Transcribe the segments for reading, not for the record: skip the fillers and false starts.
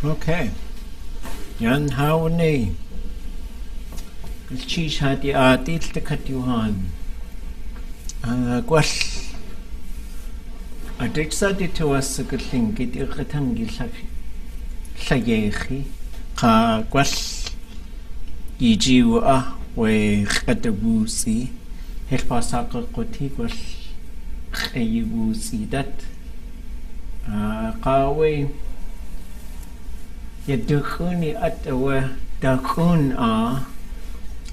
Okay. Yan hauni. Chish hati atil te katiuhan. Gwall. Adiksa di tuwas sa Tlingit iqatangi llayechi. Ka gwall ijiwa we qadabusi. Helpasaka qoti gwall qayibusi dat. Qawe yadukuni atawa dakun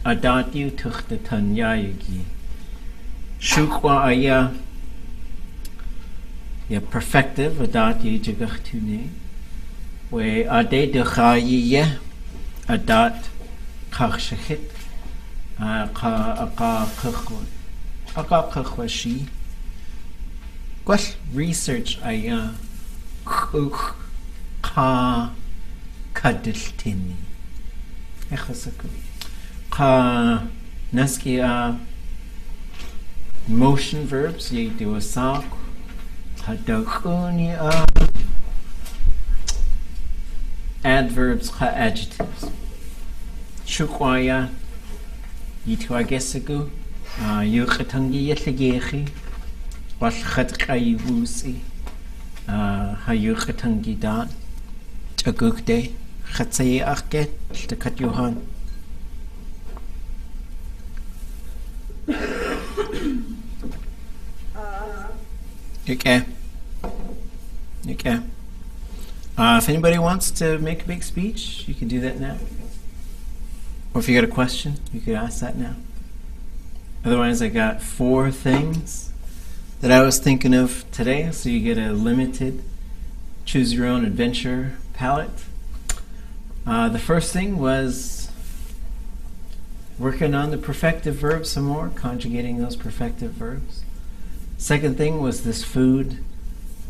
adati tuchtatan yayagi. Shukwa aya perfective adati jagachtune. We ade dekhayiye adat kachshachit akakhwashi. Gwell research aya ka kadiltini. Echasaku. Ka naskia motion verbs ye do a sak. Kadakuni adverbs ka adjectives. Shukwaya yitu agesagu yukatangi yetlagechi. Was gaat kaiwusi hayukatangi dan. Agukde Khatsaye Arket the Katyohan. Okay. If anybody wants to make a big speech, you can do that now. Or if you got a question, you could ask that now. Otherwise, I got 4 things that I was thinking of today, so you get a limited choose your own adventure palette. The first thing was working on the perfective verbs some more, conjugating those perfective verbs. Second thing was this food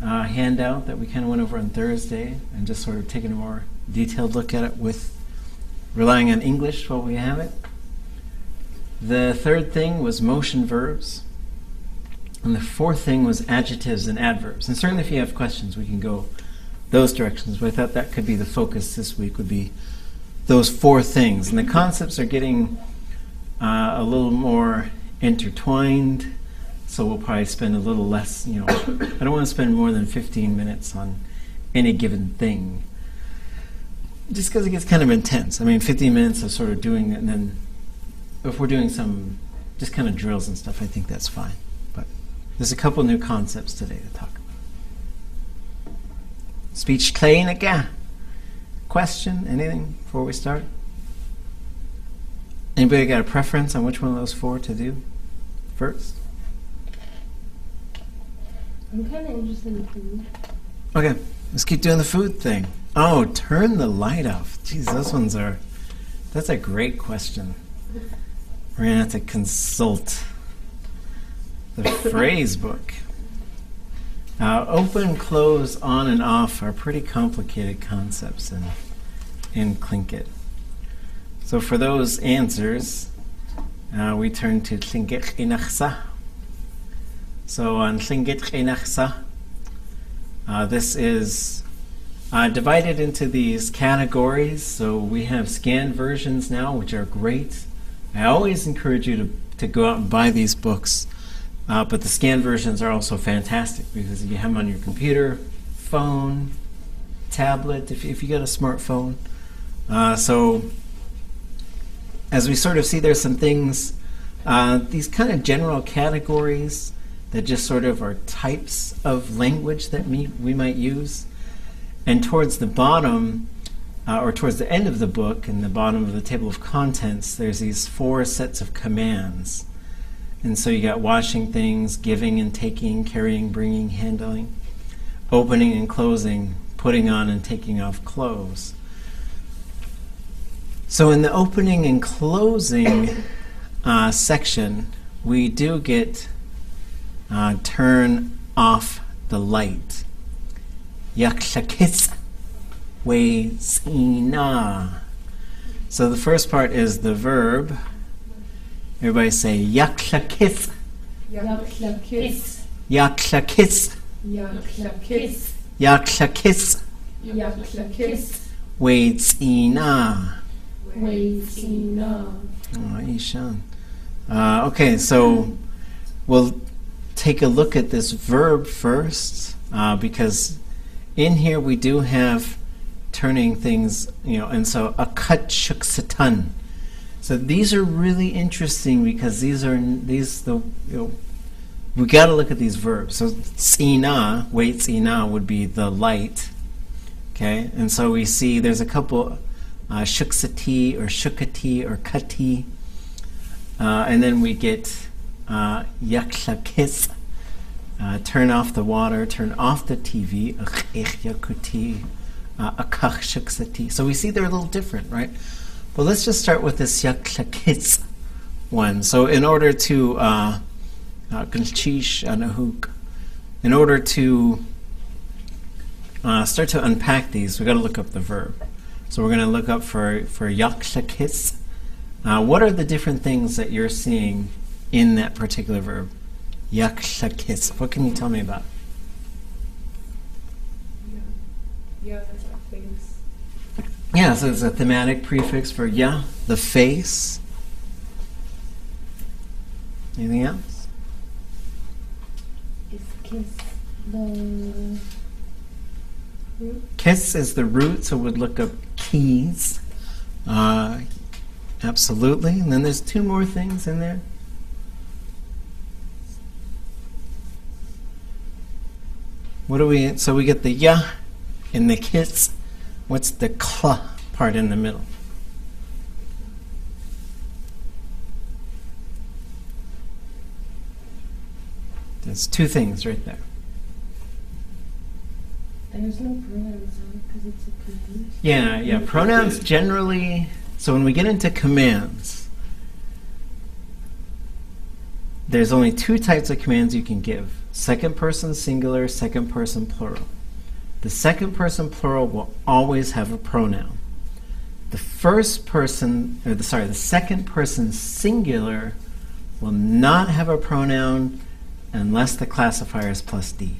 handout that we kind of went over on Thursday, and just sort of taking a more detailed look at it with relying on English while we have it. The third thing was motion verbs. And the fourth thing was adjectives and adverbs. And certainly if you have questions, we can go those directions. But I thought that could be the focus this week, would be those 4 things. And the concepts are getting a little more intertwined, so we'll probably spend a little less, I don't want to spend more than 15 minutes on any given thing. Just because it gets kind of intense. I mean, 15 minutes of sort of doing it, and then if we're doing some just kind of drills and stuff, I think that's fine. But there's a couple new concepts today to talk about. Speech clean again. Question? Anything before we start? Anybody got a preference on which one of those 4 to do first? I'm kind of interested in food. Okay, let's keep doing the food thing. Oh, turn the light off. Jeez, that's a great question. We're going to have to consult the phrase book. Open, close, on, and off are pretty complicated concepts in Tlingit. So for those answers, we turn to Tlingit Inachsa. So on Tlingit Inachsa, this is divided into these categories. So we have scanned versions now, which are great. I always encourage you to go out and buy these books. But the scanned versions are also fantastic because you have them on your computer, phone, tablet, if you got a smartphone. So as we sort of see, there's some things, these kind of general categories that just sort of are types of language that we might use. And towards the bottom, or towards the end of the book, in the bottom of the table of contents, there's these 4 sets of commands. And so you got washing things, giving and taking, carrying, bringing, handling, opening and closing, putting on and taking off clothes. So in the opening and closing section, we do get turn off the light. Yakshakis we sina. So the first part is the verb. Everybody say yakshakis. Yakshakis. Yakshakis. Yakshakis. Yakshakis. Yakshakis. Wei Ina. Wei Ina. Oh, Ishan. Okay, so we'll take a look at this verb first, because in here we do have turning things, and so akat shuksatan. So these are really interesting because we got to look at these verbs. So tsina, wait tsina would be the light. Okay, and so we see there's a couple shuksati or shukati or kati, and then we get yakshakis, turn off the water, turn off the TV, yakuti, akach shuksati. So we see they're a little different, right? But let's just start with this yakshakis one. So in order to in order to start to unpack these, we've got to look up the verb. So we're going to look up for yakshakis. What are the different things that you're seeing in that particular verb? Yakshakis. What can you tell me about? Yeah, that's our face. Yeah, so it's a thematic prefix for ya, the face. Anything else? Is kiss the root? Kiss is the root, so we'd look up keys. Absolutely. And then there's two more things in there. So we get the ya in the kiss. What's the kla part in the middle? There's two things right there. There's no pronouns because it's a command. Yeah. Pronouns generally, so when we get into commands, there's only two types of commands you can give. Second person singular, second person plural. The second person plural will always have a pronoun. The second person singular will not have a pronoun unless the classifier is plus D.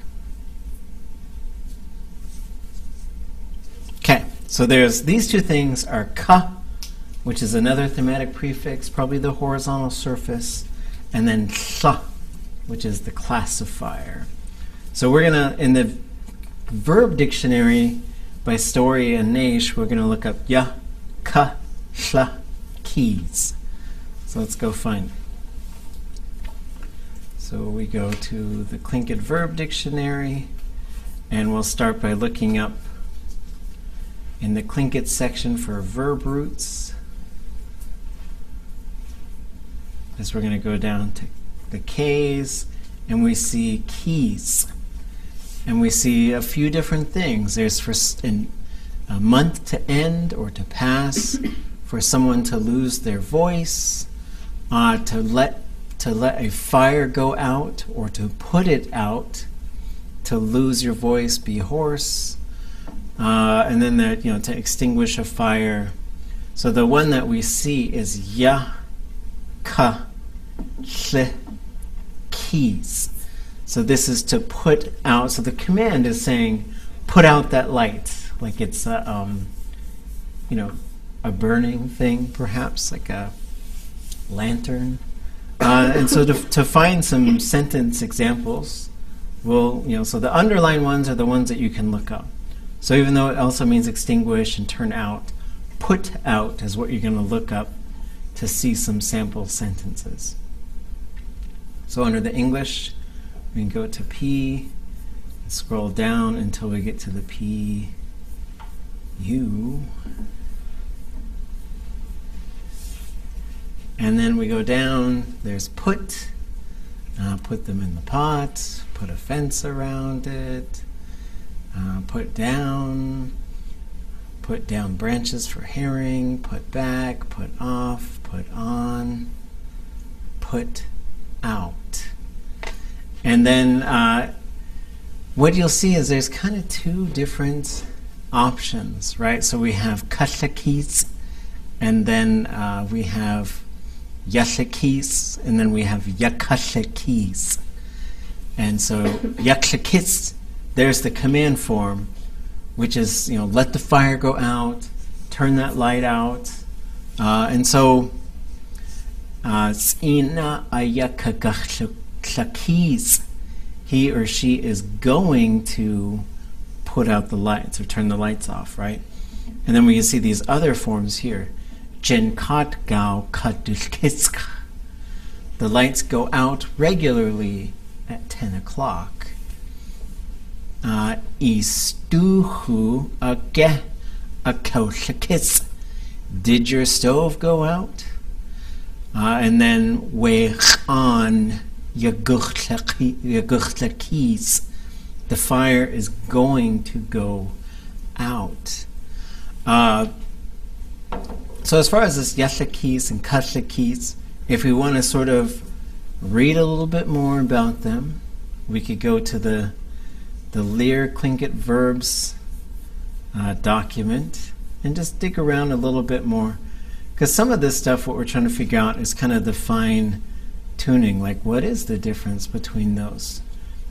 Okay, so there's these two things are ka, which is another thematic prefix, probably the horizontal surface, and then tla, which is the classifier. So we're going to, in the verb dictionary by Story and Naish, we're going to look up ya, ka, shla, keys. So let's go find it. So we go to the Tlingit verb dictionary, and we'll start by looking up in the Tlingit section for verb roots. As we're going to go down to the K's, and we see keys. And we see a few different things. There's for a month to end or to pass, for someone to lose their voice, to let a fire go out or to put it out, to lose your voice, be hoarse, and then to extinguish a fire. So the one that we see is ya, ka, tle, keys. So this is to put out. So the command is saying, put out that light, like it's a burning thing, perhaps like a lantern. And so to find some sentence examples, so the underlined ones are the ones that you can look up. So even though it also means extinguish and turn out, put out is what you're going to look up to see some sample sentences. So under the English, we can go to P and scroll down until we get to the P, U. And then we go down, there's put them in the pot, put a fence around it, put down branches for herring, put back, put off, put on, put out. And then what you'll see is there's kind of two different options, right? So we have kashakis, and then we have yashakis, and then we have yakashakis. And so yakshakis, there's the command form, which is, let the fire go out, turn that light out. And so, he or she is going to put out the lights or turn the lights off, right? And then we can see these other forms here. The lights go out regularly at 10 o'clock. Did your stove go out? And then the fire is going to go out. So as far as this yashlakis and kashlakis, if we want to sort of read a little bit more about them, we could go to the Lear Tlingit Verbs document and just dig around a little bit more. Because some of this stuff, what we're trying to figure out is kind of the fine tuning, like what is the difference between those?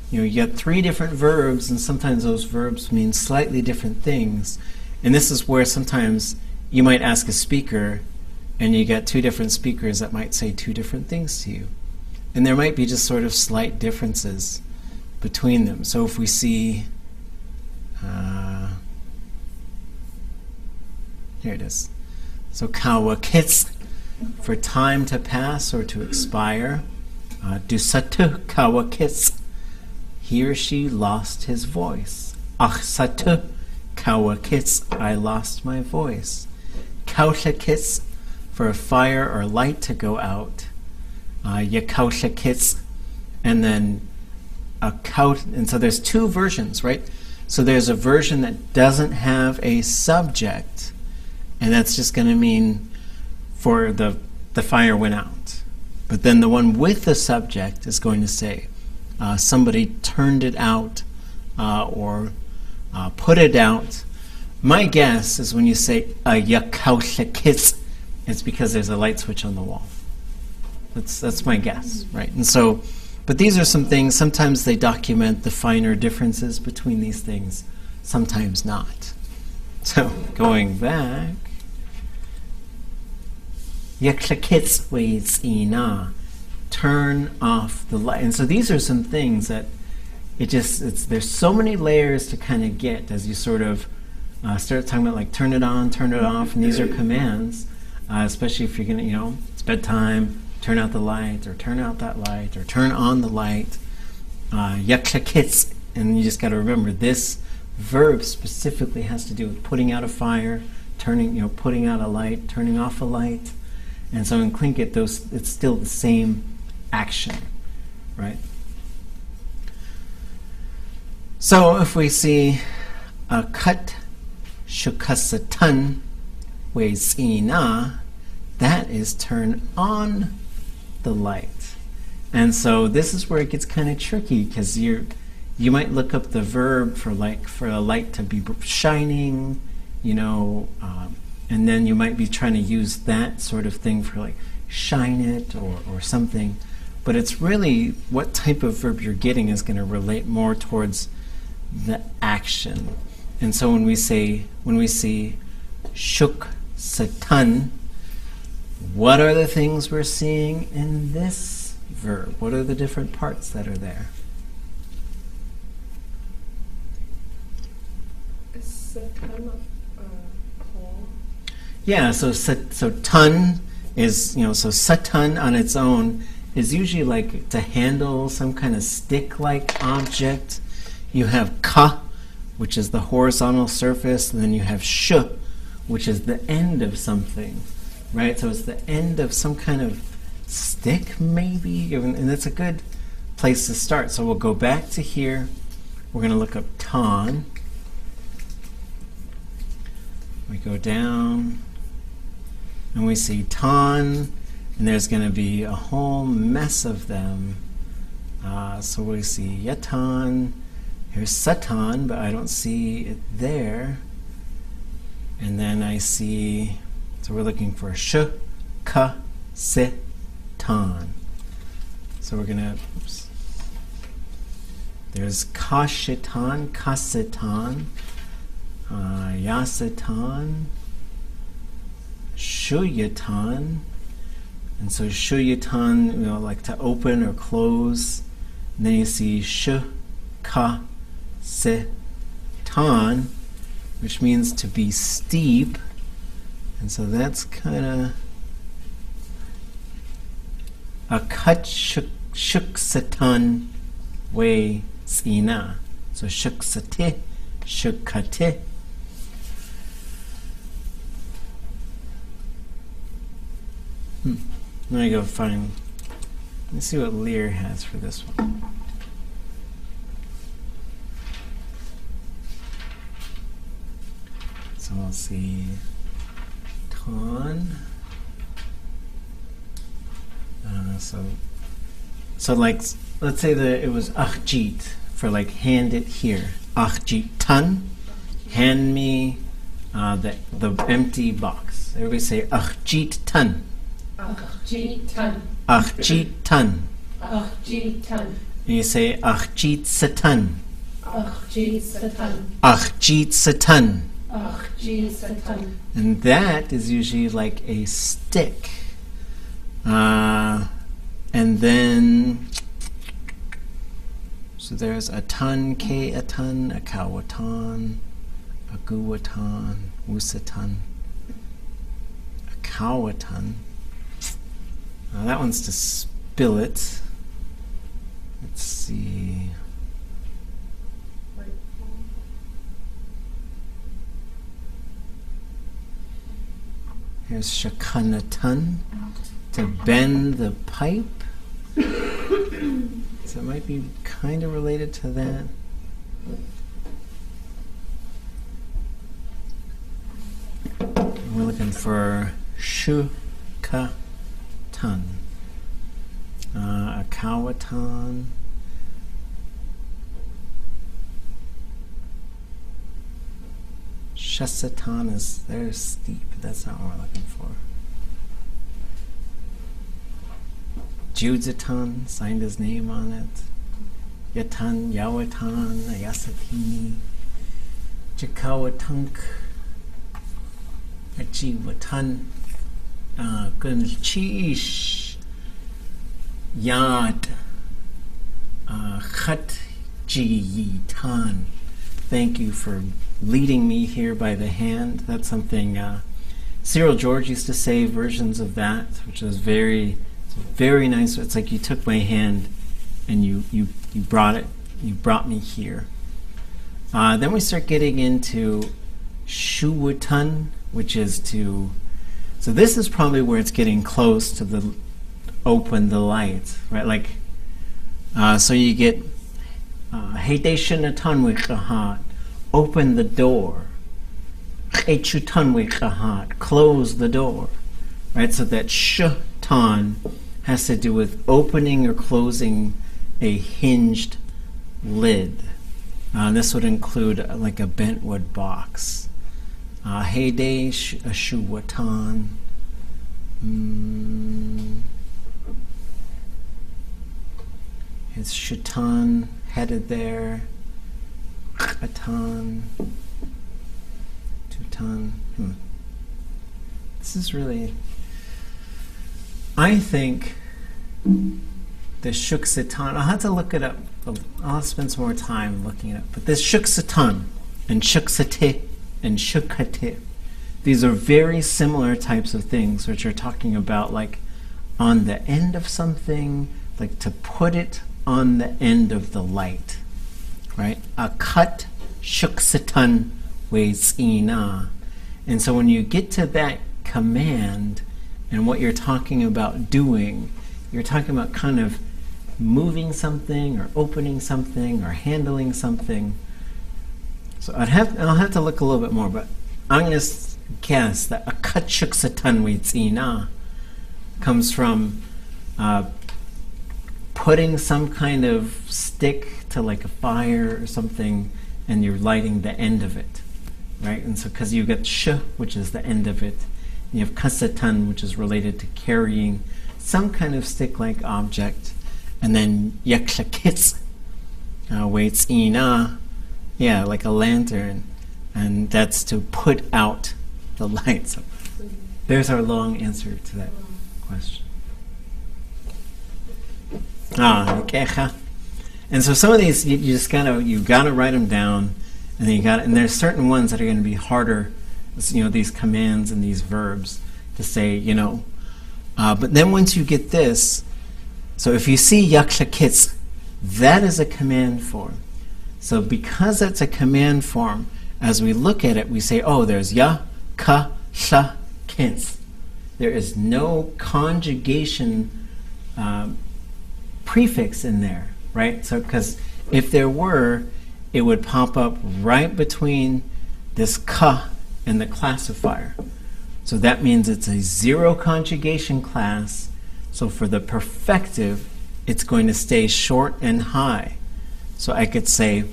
You get 3 different verbs, and sometimes those verbs mean slightly different things. And this is where sometimes you might ask a speaker, and you get 2 different speakers that might say 2 different things to you. And there might be just sort of slight differences between them. So if we see, here it is. So kawakits, for time to pass or to expire. Dusatu kawakits, he or she lost his voice. Achsatu kawakits, I lost my voice. Kaushakits, for a fire or light to go out. Yakaushakits, and then a kaut, and so there's 2 versions, right? So there's a version that doesn't have a subject, and that's just going to mean for the fire went out. But then the one with the subject is going to say somebody turned it out or put it out. My guess is when you say yakaushakits, it's because there's a light switch on the wall. That's my guess, right? And so, but these are some things, sometimes they document the finer differences between these things, sometimes not. So, going back, yakshakits waits ina, turn off the light. And so these are some things that there's so many layers to kind of get as you sort of start talking about like turn it on, turn it off, and these are commands, especially if you're going to, it's bedtime, turn out the light, or turn out that light, or turn on the light. Yakshakits, and you just got to remember this verb specifically has to do with putting out a fire, putting out a light, turning off a light. And so in Tlingit, it's still the same action, right? So if we see a kat shukasatan weisina, that is turn on the light. And so this is where it gets kind of tricky, because you might look up the verb for a light to be shining, and then you might be trying to use that sort of thing for like shine it or something. But it's really what type of verb you're getting is going to relate more towards the action. And so when we see shuk satan, what are the things we're seeing in this verb? What are the different parts that are there? Is a ton of call? Yeah, so tun is, so satan on its own is usually like to handle some kind of stick-like object. You have ka, which is the horizontal surface, and then you have sh, which is the end of something, right? So it's the end of some kind of stick, maybe, and that's a good place to start. So we'll go back to here. We're going to look up tan. We go down, and we see tan, and there's going to be a whole mess of them. So we see yatan. Here's satan, but I don't see it there. And then I see, so we're looking for sh, ka, se, tan. So we're going to, there's kashitan, kasetan. Yasatan, Shuyatan. And so Shuyatan, like to open or close. And then you see Ka Se Tan, which means to be steep. And so that's kind of a cut shuksatan way tsina. So shuksate, shukate. Let me go find. Let me see what Lear has for this one. So we'll see ton. So like, let's say that it was achjit for like hand it here. Achjit tan, hand me the empty box. Everybody say achjit tan. Achjit tan. Achjit tan. Achjit tan. And you say achjit satan. Achjit satan. Achjit satan. Achjit satan. And that is usually like a stick. And then, so there's a ton, ke a ton, a kawatan, a guwatan, usatan, a kawatan. That one's to spill it. Let's see. Here's shakanatan, to bend the pipe. So it might be kind of related to that. We're looking for shukatan, a kawatan. Shasatan is, they're steep, but that's not what we're looking for. Judatan, signed his name on it. Yatan, Yawatan, Ayasatini, Jakawatunk, Ajiwatan, Gunchiish, Yad, Khatjiyitan. Thank you for leading me here by the hand. That's something Cyril George used to say versions of that, which was very nice. It's like you took my hand and you brought me here. Then we start getting into shuwatan, which is to, so this is probably where it's getting close to the open the light, right? Like, so you get Heideshanatan wichahat, open the door. Echutan wichahat, close the door. Right? So that shatan has to do with opening or closing a hinged lid. This would include like a bentwood box. Heyday shuwatan. It's shatan headed there. Atan. Tutan. This is really, I think the shuksatan, I'll have to look it up. I'll spend some more time looking it up. But this shuksatan and shuksate and shukate, these are very similar types of things, which are talking about like on the end of something, like to put it on the end of the light, right? A cut shuksatan we'ina. And so when you get to that command and what you're talking about doing, you're talking about kind of moving something or opening something or handling something. So I'll have to look a little bit more, but I'm going to guess that a kachuk satan witzina comes from putting some kind of stick to like a fire or something, and you're lighting the end of it, right? And so because you've got sh, which is the end of it, and you have kasatan, which is related to carrying some kind of stick-like object, and then yaklakitz, weights ina, yeah, like a lantern. And that's to put out the light. So there's our long answer to that question. And so some of these you just gotta write them down, and then and there's certain ones that are going to be harder, these commands and these verbs to say, but then once you get this, so if you see yakshakits, that is a command form. So because that's a command form, as we look at it, we say, oh, there's ya, ka, sha, kits. There is no conjugation prefix in there, right? So because if there were, it would pop up right between this ka and the classifier. So that means it's a zero conjugation class. So for the perfective, it's going to stay short and high. So I could say,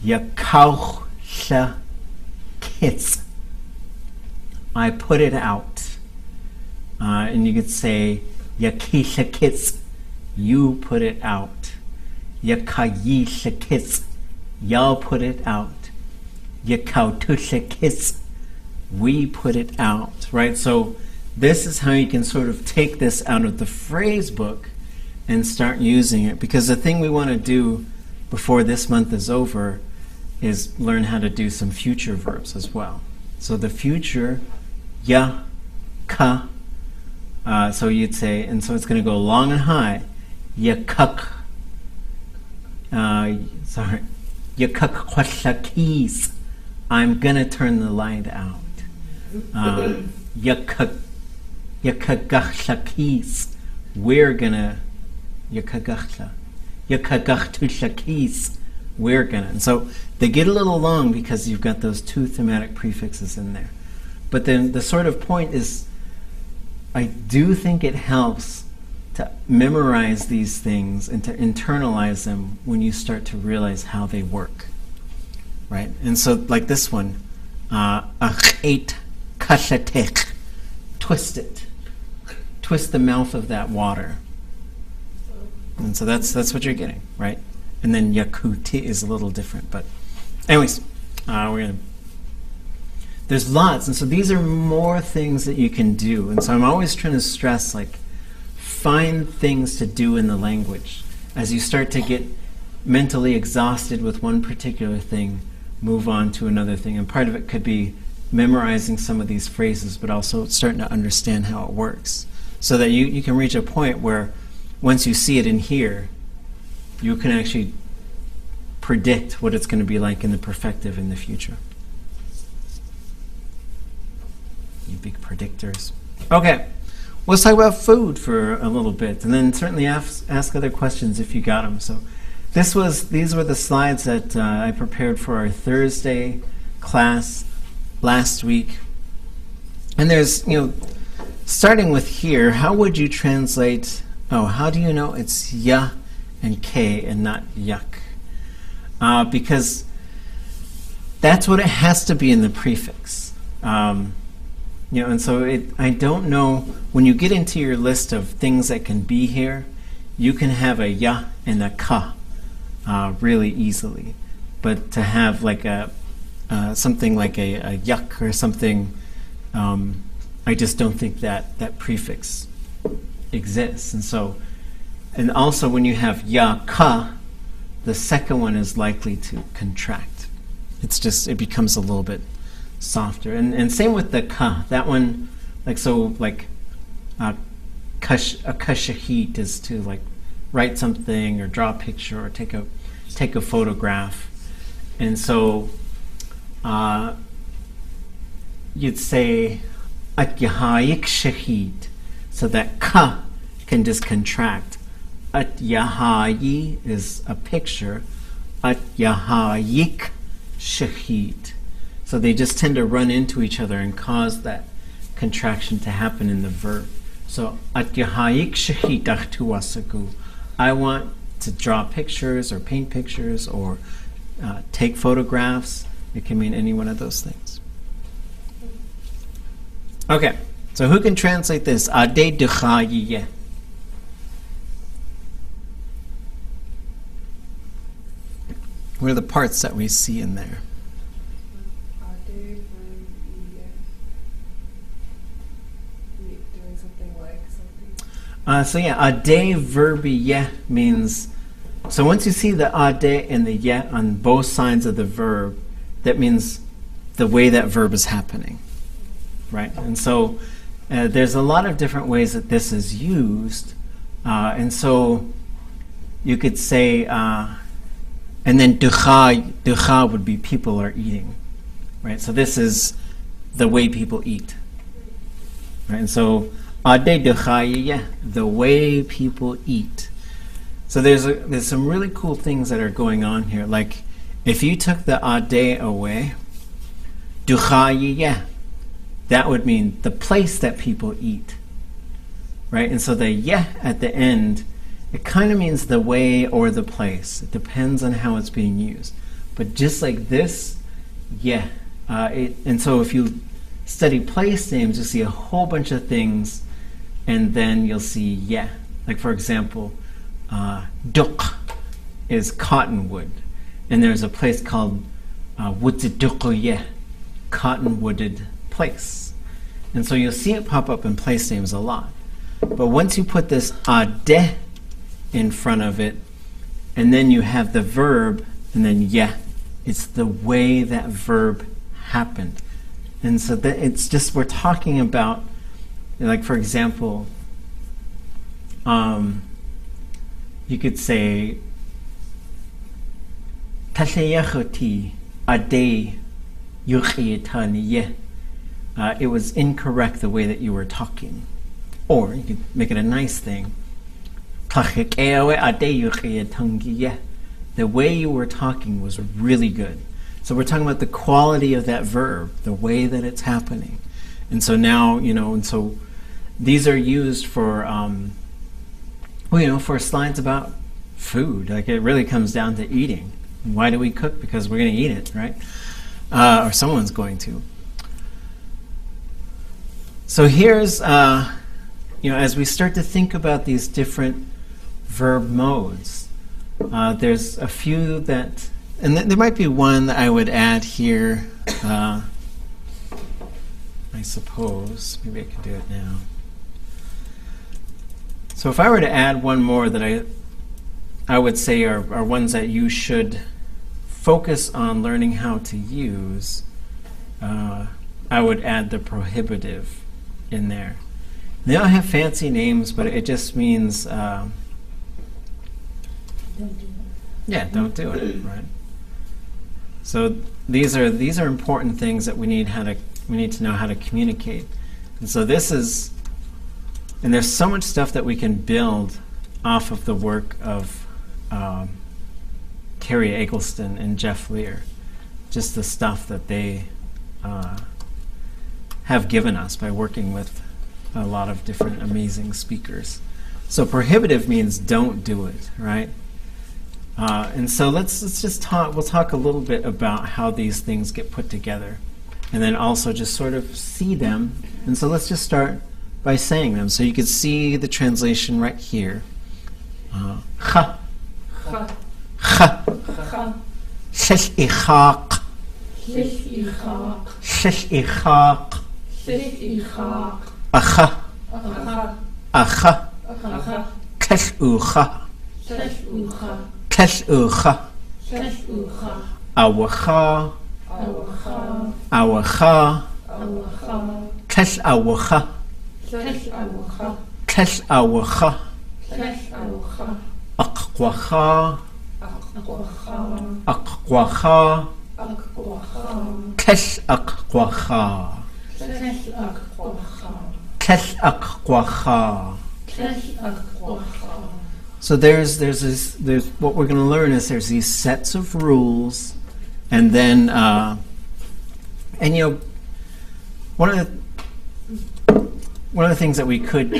yakauch sha kits. I put it out. And you could say, yakisha kits. You put it out. Yakayisha kits. Y'all put it out. Yakautusha kits. We put it out, right? So this is how you can sort of take this out of the phrase book and start using it. Because the thing we want to do before this month is over is learn how to do some future verbs as well. So the future, ya, ka. So you'd say, and so it's going to go long and high. Yakak. Yakak kwashakis. I'm going to turn the light out. Yakagachakis. We're gonna yakagachtushakis. We're gonna. And so they get a little long because you've got those two thematic prefixes in there. But then the sort of point is, I do think it helps to memorize these things and to internalize them when you start to realize how they work. Right? And so like this one, achait kashatek. Twist it. Twist the mouth of that water. And so that's what you're getting, right? And then yakuti is a little different, but anyways, there's lots, and so these are more things that you can do. And so I'm always trying to stress, like, find things to do in the language. As you start to get mentally exhausted with one particular thing, move on to another thing. And part of it could be memorizing some of these phrases, but also starting to understand how it works. So that you can reach a point where once you see it in here, you can actually predict what it's going to be like in the perfective in the future. You big predictors. Okay, let's talk about food for a little bit, and then certainly ask other questions if you got them. So these were the slides that I prepared for our Thursday class last week. And there's, starting with here, how would you translate, how do you know it's ya and k and not yak? Because that's what it has to be in the prefix. And so I don't know, when you get into your list of things that can be here, you can have a ya and a ka really easily. But to have like something like a yak or something, I just don't think that prefix exists. And also when you have ya, ka, the second one is likely to contract. It becomes a little bit softer. And same with the ka. That one, a kashahit is to like write something or draw a picture or take a photograph. And so you'd say at yahayik shahid. So that ka can just contract. At yahayi is a picture. At yahayik shahid. So they just tend to run into each other and cause that contraction to happen in the verb. So at yahayik shahid achtuwasagu. I want to draw pictures or paint pictures or take photographs. It can mean any one of those things. Okay, so who can translate this? Ade duchayiye. What are the parts that we see in there? So yeah, ade verb ye means, so once you see the ade and the ye on both sides of the verb, that means the way that verb is happening, right? And so there's a lot of different ways that this is used, and so you could say, and then ducha would be people are eating, right? So this is the way people eat, right? And so ade ducha ye, the way people eat. So there's some really cool things that are going on here. Like if you took the ade away, ducha ye, that would mean the place that people eat, right? And so the ye at the end, it kind of means the way or the place. It depends on how it's being used. But just like this, yeah. And so if you study place names, you'll see a whole bunch of things, and then you'll see yeah. Like for example, duk is cottonwood, and there's a place called Wutzidukuye, cottonwooded place. And so you'll see it pop up in place names a lot. But once you put this ade in front of it, and then you have the verb, and then yeah, it's the way that verb happened. And so that it's just, we're talking about, like for example, you could say, Tashayachoti ade yuchiyatani. It was incorrect the way that you were talking. Or you could make it a nice thing. The way you were talking was really good. So we're talking about the quality of that verb, the way that it's happening. And so now, and so these are used for, for slides about food. Like it really comes down to eating. Why do we cook? Because we're going to eat it, right? Or someone's going to. So here's, as we start to think about these different verb modes, there's a few that, and there might be one that I would add here, I suppose. Maybe I could do it now. So if I were to add one more that I would say are ones that you should focus on learning how to use, I would add the prohibitive in there. They don't have fancy names, but it just means, don't do it. Yeah, don't do it, right? So these are important things that we need to know how to communicate. And so this is, and there's so much stuff that we can build off of the work of Carrie Eggleston and Jeff Lear, just the stuff that they have given us by working with a lot of different amazing speakers. So prohibitive means don't do it, right? And so let's just talk. We'll talk a little bit about how these things get put together, and then also just sort of see them. And so let's just start by saying them. So you can see the translation right here. Cha, cha, cha, shesh ichak, shesh ichak, acha, acha, kesh ucha, kesh ucha, awacha, awacha, kesh awacha, kesh awacha, akwacha, akwacha, kesh akwacha, kesh akwacha. So there's what we're going to learn is there's these sets of rules, and then one of the things that we could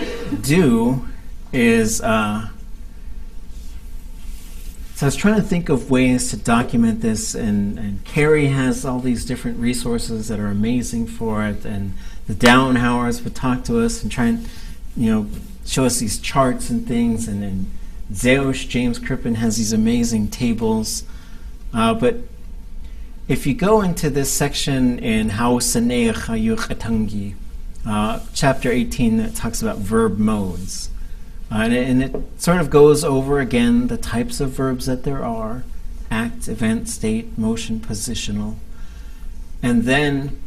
do is so I was trying to think of ways to document this, and Carrie has all these different resources that are amazing for it, and the Downhowers would talk to us and try and show us these charts and things, and then Zeosh, James Crippen, has these amazing tables. But if you go into this section in chapter 18 that talks about verb modes, And it sort of goes over again the types of verbs that there are: act, event, state, motion, positional. And then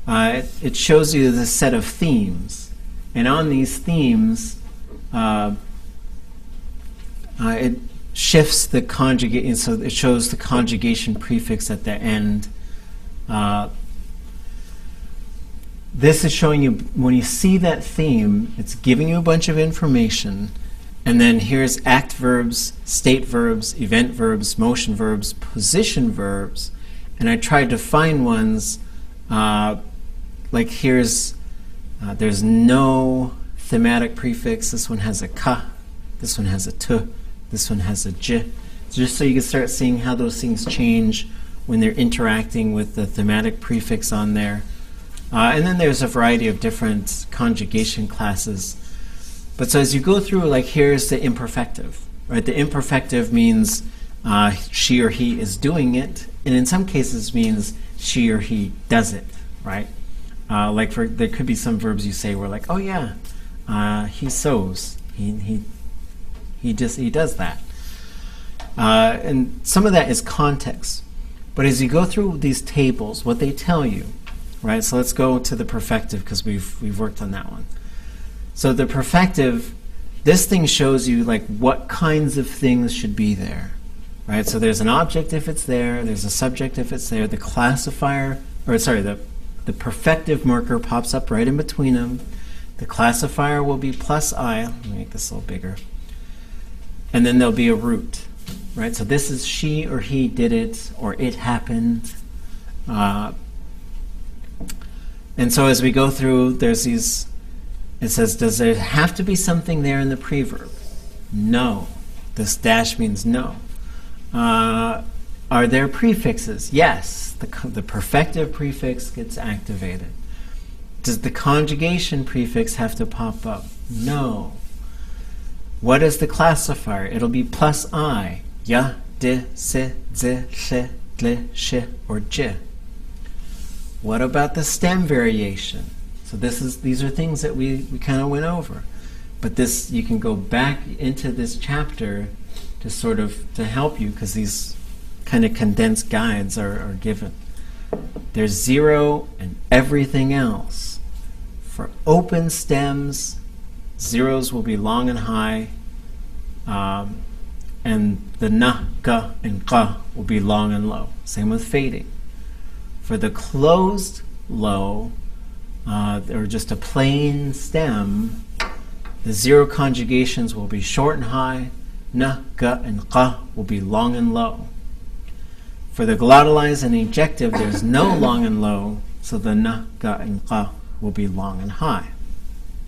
it shows you the set of themes. And on these themes, it shifts the conjugate, so it shows the conjugation prefix at the end. This is showing you, when you see that theme, it's giving you a bunch of information, and then here's act verbs, state verbs, event verbs, motion verbs, position verbs, and I tried to find ones, like here's, there's no thematic prefix. This one has a ka, this one has a t, this one has a j, just so you can start seeing how those things change when they're interacting with the thematic prefix on there. And then there's a variety of different conjugation classes. But so as you go through, like here's the imperfective, right? The imperfective means she or he is doing it, and in some cases means she or he does it, right? Like there could be some verbs you say where like, oh yeah, he sews, he does that. And some of that is context. But as you go through these tables, what they tell you, right? So let's go to the perfective because we've worked on that one. So the perfective, this thing shows you like what kinds of things should be there, right? So there's an object if it's there, there's a subject if it's there, the classifier, or sorry, the perfective marker pops up right in between them. The classifier will be plus I. Let me make this a little bigger. And then there'll be a root, right? So this is she or he did it, or it happened. And so as we go through, there's these, it says, does there have to be something there in the preverb? No. This dash means no. Are there prefixes? Yes. The perfective prefix gets activated. Does the conjugation prefix have to pop up? No. What is the classifier? It'll be plus I. Ya, di, si, zi, she, dli, she, or j. What about the stem variation? So these are things that we kind of went over. But this, you can go back into this chapter to sort of to help you, because these kind of condensed guides are given. There's zero and everything else. For open stems, zeros will be long and high, and the na, ga, and qa will be long and low. Same with fading. For the closed low, or just a plain stem, the zero conjugations will be short and high, na, ga, and qa will be long and low. For the glottalized and ejective, there's no long and low, so the na, ga, and qa will be long and high,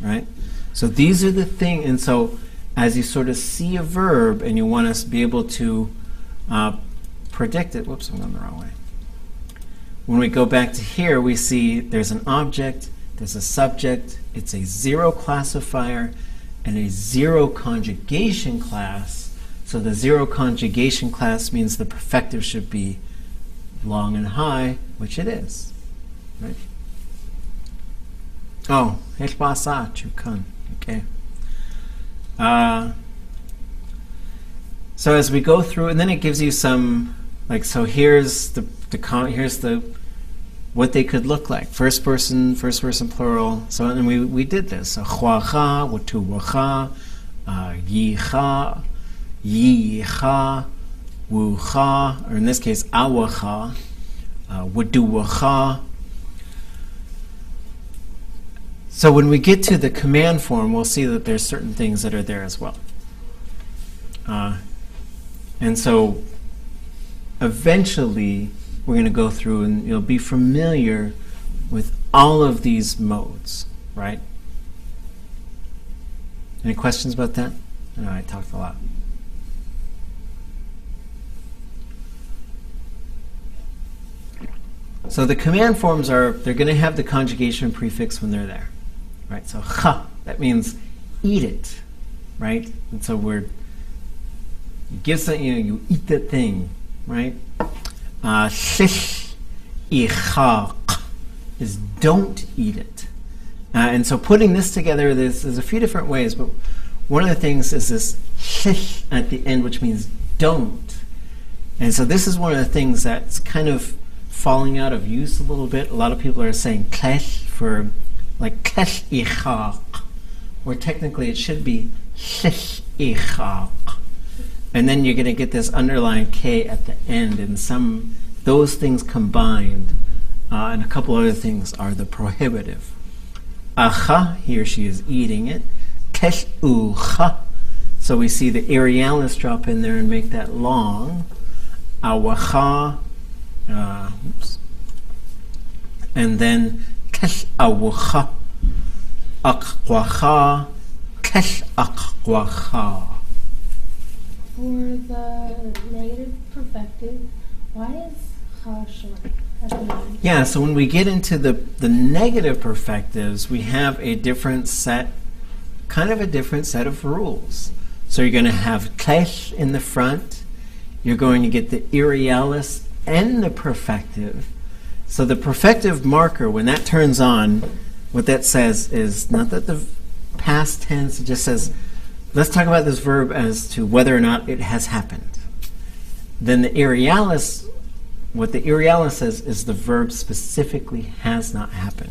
right? So these are the things, and so as you sort of see a verb and you want to be able to predict it, whoops, I'm going the wrong way. When we go back to here, we see there's an object, there's a subject, it's a zero classifier, and a zero conjugation class. So the zero conjugation class means the perfective should be long and high, which it is. Right? Oh, okay. So as we go through, and then it gives you some, like, so here's here's the what they could look like. First person plural. So and we did this. So chwacha, watuwacha, yicha, yicha, wucha, or in this case awacha, waduwacha. So when we get to the command form, we'll see that there's certain things that are there as well. And so eventually we're going to go through and you'll be familiar with all of these modes, right? Any questions about that? I know I talked a lot. So the command forms they're going to have the conjugation prefix when they're there, right? So cha, that means eat it, right? And so you give something, you eat that thing, right? Shish ichaq is don't eat it. And so putting this together, there's a few different ways, but one of the things is this sh at the end, which means don't. And so this is one of the things that's kind of falling out of use a little bit. A lot of people are saying klesh for like klesh ichak, where technically it should be shesh ichak. And then you're going to get this underlying K at the end, and those things combined, and a couple other things are the prohibitive. Acha, he or she is eating it. Kesh ucha. So we see the aerialis drop in there and make that long. Awacha. And then kesh awucha. Akwacha. Kesh akwacha. For the negative perfective, why is ha short at the end? Yeah, so when we get into the negative perfectives, we have a different set, kind of a different set of rules. So you're going to have klesh in the front, you're going to get the aerialis and the perfective. So the perfective marker, when that turns on, what that says is not that the past tense, it just says, let's talk about this verb as to whether or not it has happened. Then the aerialis, what the aerialis says is the verb specifically has not happened.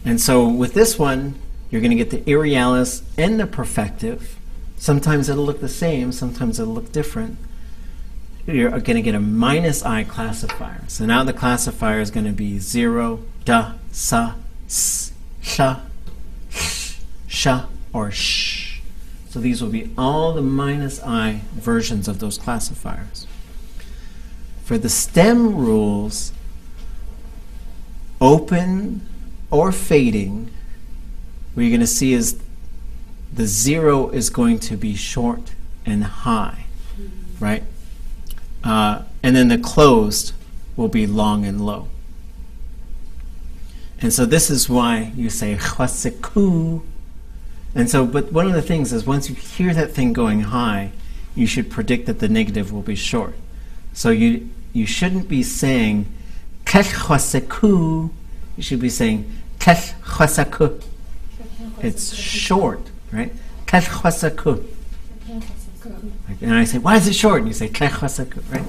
And so with this one, you're going to get the aerialis and the perfective. Sometimes it'll look the same, sometimes it'll look different. You're going to get a minus I classifier. So now the classifier is going to be 0, da, sa, s, sha, sh, sha, or sh. So these will be all the minus I versions of those classifiers. For the stem rules, open or fading, what you're going to see is the 0 is going to be short and high, right? And then the closed will be long and low. And so this is why you say chwaseku. And so, but one of the things is once you hear that thing going high, you should predict that the negative will be short. So you shouldn't be saying kech chwaseku. You should be saying kech chwaseku. It's short, right? Kech chwaseku. And I say, why is it short? And you say kech chwaseku, right?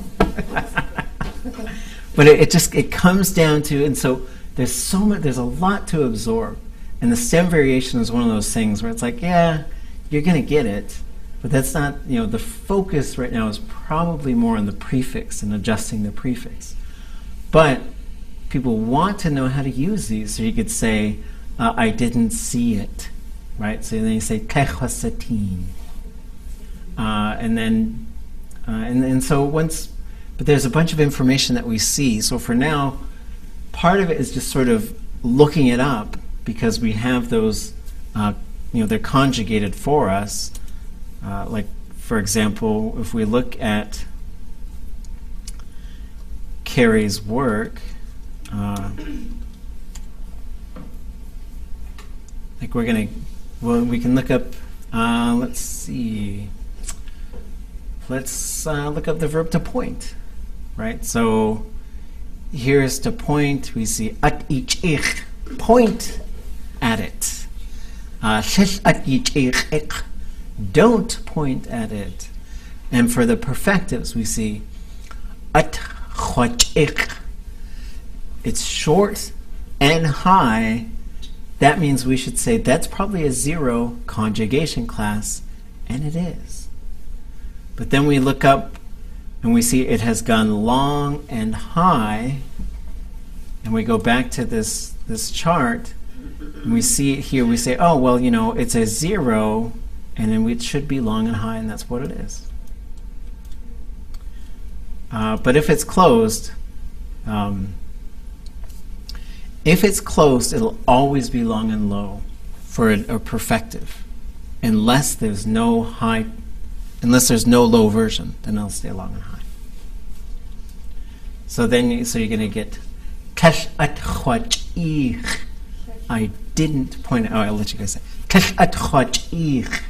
But it comes down to, and so there's a lot to absorb. And the stem variation is one of those things where it's like, yeah, you're going to get it, but that's not, the focus right now is probably more on the prefix and adjusting the prefix. But people want to know how to use these, so you could say, I didn't see it, right? So then you say, kechwasatin. And so once, but there's a bunch of information that we see. So for now, part of it is just sort of looking it up, because we have those, they're conjugated for us. Like, for example, if we look at Carrie's work, like we can look up, let's see, let's look up the verb to point, right? So here's to point, we see at ich ich, point at it. Don't point at it. And for the perfectives, we see it's short and high. That means we should say that's probably a 0 conjugation class, and it is. But then we look up and we see it has gone long and high, and we go back to this chart, and we see it here, we say, oh, well, it's a 0, and then it should be long and high, and that's what it is. But if it's closed, it'll always be long and low for a perfective, unless there's no low version, then it'll stay long and high. So you're going to get kesh at chwach. I didn't point it. Oh, I'll let you guys say. Kesh at chwach.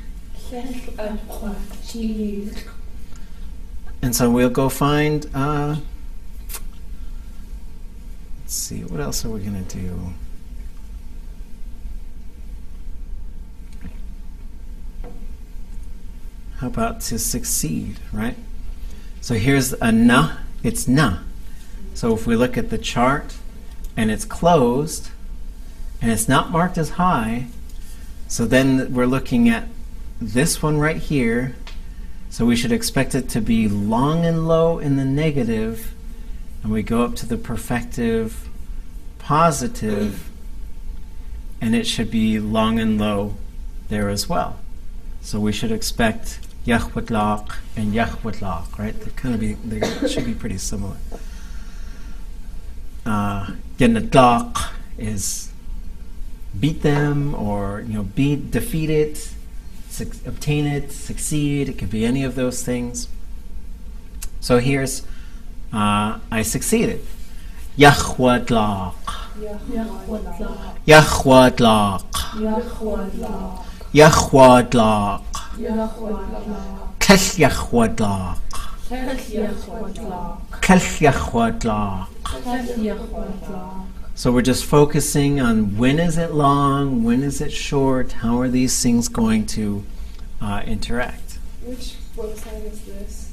And so we'll go find, let's see, what else are we going to do? How about to succeed, right? So here's a na, it's na. So if we look at the chart and it's closed and it's not marked as high, so then we're looking at this one right here. So we should expect it to be long and low in the negative, and we go up to the perfective positive, and it should be long and low there as well. So we should expect yahwatlaq and yahwatlaq, right? They should be pretty similar. Yanatlaq is beat them, or defeat it, obtain it, succeed. It could be any of those things. So here's I succeeded. Yahwatlaq. Yahwatlaq. Yahwatlaq. Yahwatlaq. Yahwatlaq. Yahwatlaq. Kesh Yahwatlaq. Yahwatlaq. Kesh Yahwatlaq. Yahwatlaq. So we're just focusing on when is it long, when is it short, how are these things going to interact. Which website is this?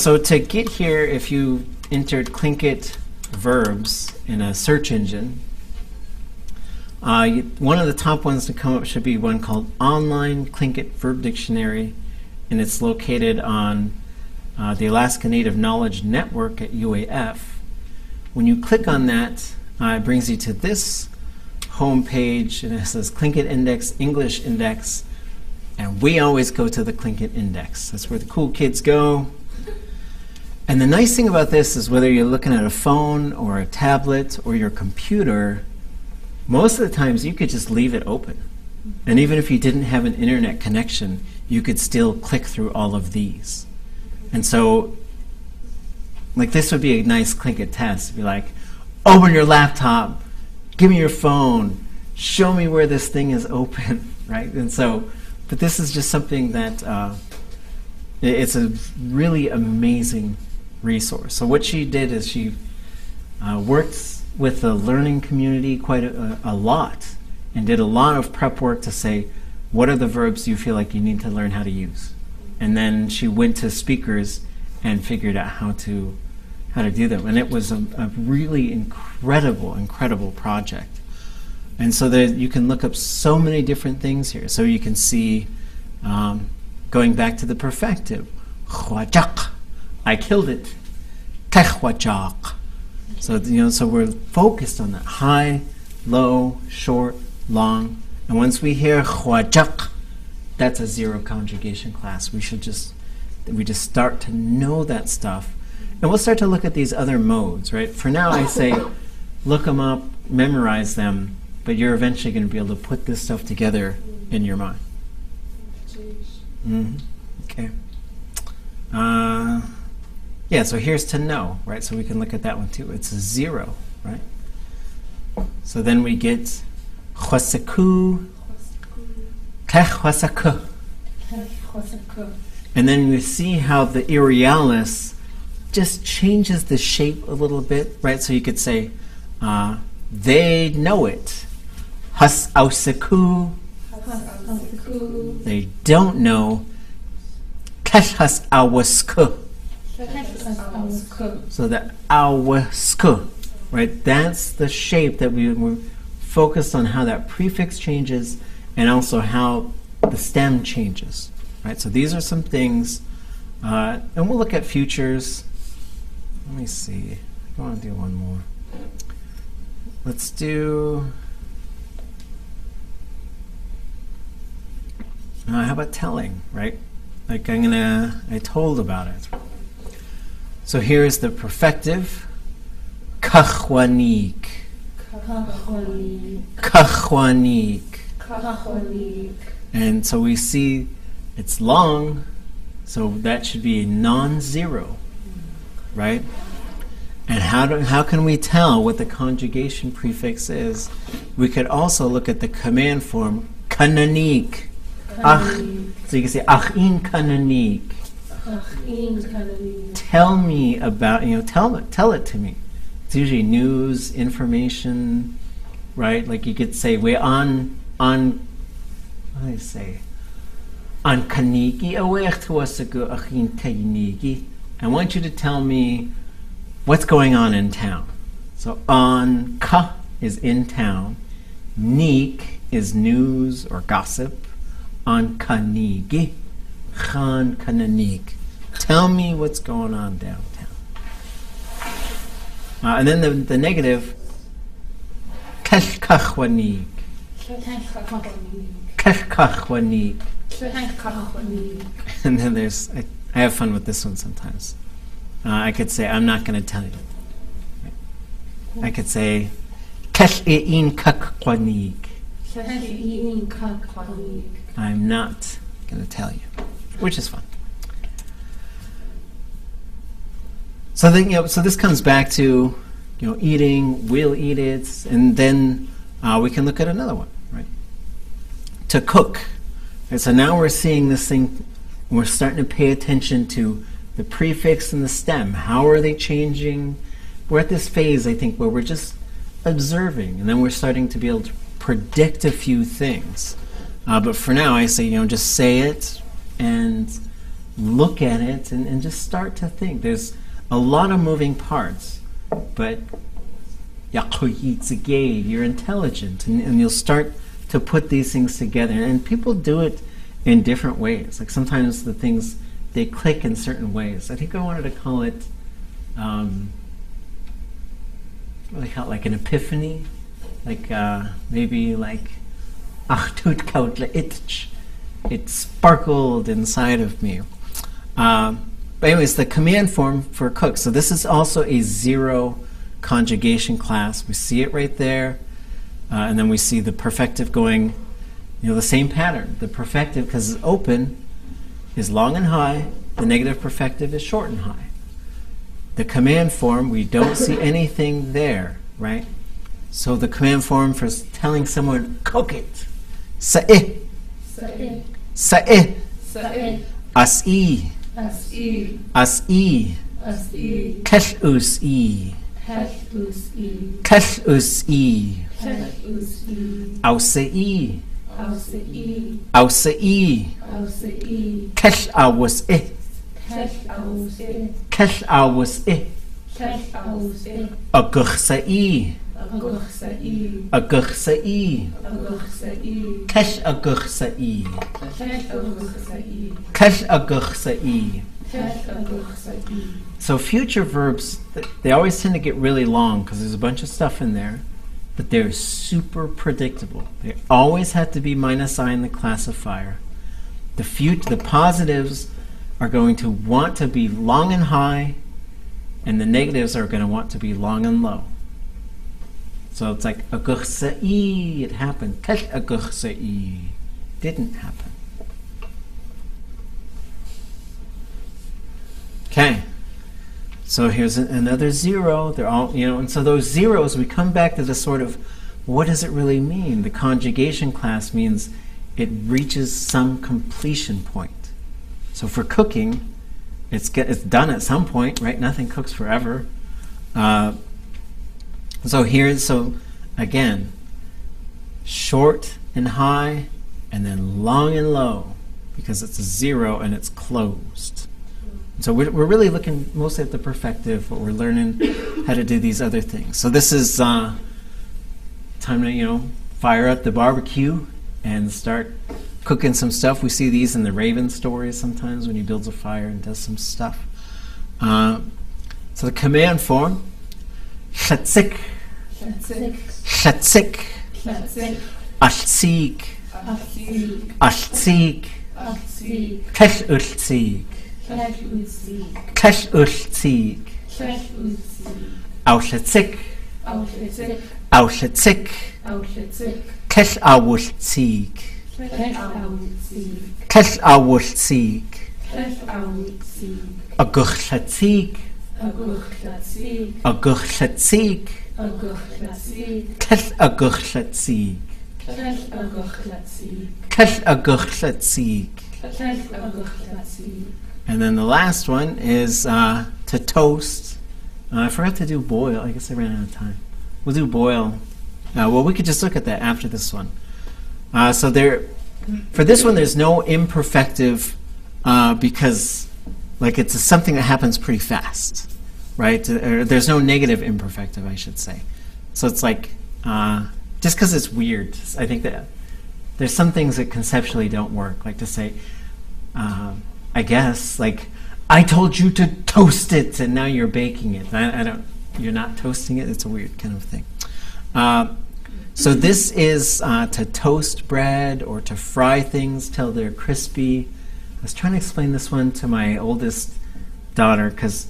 So to get here, if you entered Tlingit verbs in a search engine, one of the top ones to come up should be one called Online Tlingit Verb Dictionary, and it's located on the Alaska Native Knowledge Network at UAF. When you click on that, it brings you to this home page, and it says Tlingit Index, English Index, and we always go to the Tlingit Index. That's where the cool kids go. And the nice thing about this is whether you're looking at a phone or a tablet or your computer, most of the times you could just leave it open. And even if you didn't have an internet connection, you could still click through all of these. And so, like, this would be a nice Tlingit test. Be like, open your laptop, give me your phone, show me where this thing is open, right? And so, but this is just something that it's a really amazing resource. So what she did is she worked with the learning community quite a lot, and did a lot of prep work to say, what are the verbs you feel like you need to learn how to use? And then she went to speakers and figured out how to do them. And it was a really incredible project. And so that you can look up so many different things here. So you can see, going back to the perfective, Khwajak, I killed it. Tehwajak. So so we're focused on that high, low, short, long. And once we hear Khwajak, that's a zero conjugation class. We just start to know that stuff. And we'll start to look at these other modes, right? For now, I say, look them up, memorize them, but you're eventually going to be able to put this stuff together in your mind. Okay. Yeah, so here's to know, right? So we can look at that one too. It's a zero, right? So then we get Khwasaku, Tehwasaku. And then you see how the Irialis just changes the shape a little bit, right? So you could say, they know it. Hasausaku. They don't know. Keshhasawasku. So the awasku, right? That's the shape that we're focused on, how that prefix changes and also how the stem changes, right? So these are some things, and we'll look at futures. Let me see. I want to do one more. Let's do. How about telling, right? Like I told about it. So here's the perfective. Kahwanik. Kahwanik. And so we see it's long, so that should be non-zero, right? And how can we tell what the conjugation prefix is? We could also look at the command form, kananik. So you can say, achin kananik. Tell me about, tell it to me. It's usually news, information, right? Like you could say, we're on what do they say? An kanigi awech tuasagu achin teinigi. I want you to tell me what's going on in town. So an ka is in town. Nik is news or gossip. An kanigi. Chan kananik. Tell me what's going on downtown. And then the negative. Keshkachwanik. Keshkachwanik. And then there's, I have fun with this one sometimes. I could say, I'm not going to tell you. I could say, Kesh-e-in kakwanik. I'm not going to tell you, which is fun. So then, so this comes back to, eating, we'll eat it, and then we can look at another one, right? To cook. And so now we're seeing this thing, we're starting to pay attention to the prefix and the stem. How are they changing? We're at this phase, I think, where we're just observing, and then we're starting to be able to predict a few things. But for now, I say, just say it and look at it and just start to think. There's a lot of moving parts, but you're intelligent, and you'll start to put these things together. And people do it in different ways. Like sometimes the things, they click in certain ways. I think I wanted to call it, like an epiphany. Like maybe like, it sparkled inside of me. But anyways, the command form for cook. So this is also a zero conjugation class. We see it right there. And then we see the perfective going, the same pattern. The perfective, because it's open, is long and high. The negative perfective is short and high. The command form, we don't see anything there, right? So the command form for telling someone, cook it. Sa'ih. Sa'ih. Sa'ih. Sa'ih. As'i. As'i. As'i. As'i. Kash'us'i. Kash'us'i. Kash'us'i. Kash'us'i. Awsa'i. Awsa'i. Awsa'i. Awsa'i. Kash'awas'i. Kash'awas'i. Kash'awas'i. Kash'awas'i. Aguchsa'i. Aguchsa'i. Aguchsa'i. Aguchsa'i. Kash'aguchsa'i. Kash'aguchsa'i. Kash'aguchsa'i. Kash'aguchsa'i. So future verbs, they always tend to get really long because there's a bunch of stuff in there, but they're super predictable. They always have to be minus I in the classifier. The positives are going to want to be long and high, and the negatives are going to want to be long and low. So it's like aguchsa'i, it happened. Kash'aguchsa'i, didn't happen. Okay. So here's another zero. They're all, and so those zeros, we come back to the sort of, what does it really mean? The conjugation class means it reaches some completion point. So for cooking, it's done at some point, right? Nothing cooks forever. So again, short and high, and then long and low, because it's a zero and it's closed. So we're really looking mostly at the perfective, but we're learning how to do these other things. So this is time to, fire up the barbecue and start cooking some stuff. We see these in the Raven stories sometimes when he builds a fire and does some stuff. So the command form, Shatzik, Shatzik, Ashzik, Ashzik, Kesh'ulzik, Kesh'ulzik, Aushatzik, Aushatzik, Kesh'awulzik, Kesh'awulzik, Aguchlatzik, Aguchlatzik, Kesh'aguchlatzik, Kesh'aguchlatzik. And then the last one is to toast. I forgot to do boil. I guess I ran out of time. We'll do boil. Well, we could just look at that after this one. So For this one, there's no imperfective because, like, it's something that happens pretty fast, right? Or there's no negative imperfective, I should say. So it's like, just because it's weird, I think that there's some things that conceptually don't work, like to say, I guess, like, I told you to toast it, and now you're baking it. You're not toasting it. It's a weird kind of thing. So this is to toast bread or to fry things till they're crispy. I was trying to explain this one to my oldest daughter because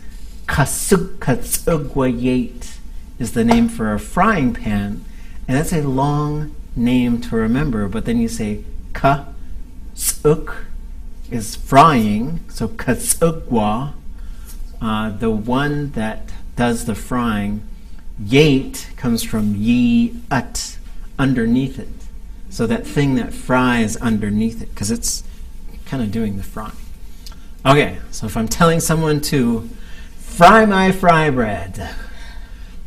katsugwayate is the name for a frying pan, and that's a long name to remember. But then you say ka-tsuk is frying, so katsugwa, the one that does the frying. Yate comes from yi-at, underneath it. So that thing that fries underneath it, because it's kind of doing the frying. Okay, so if I'm telling someone to fry my fry bread,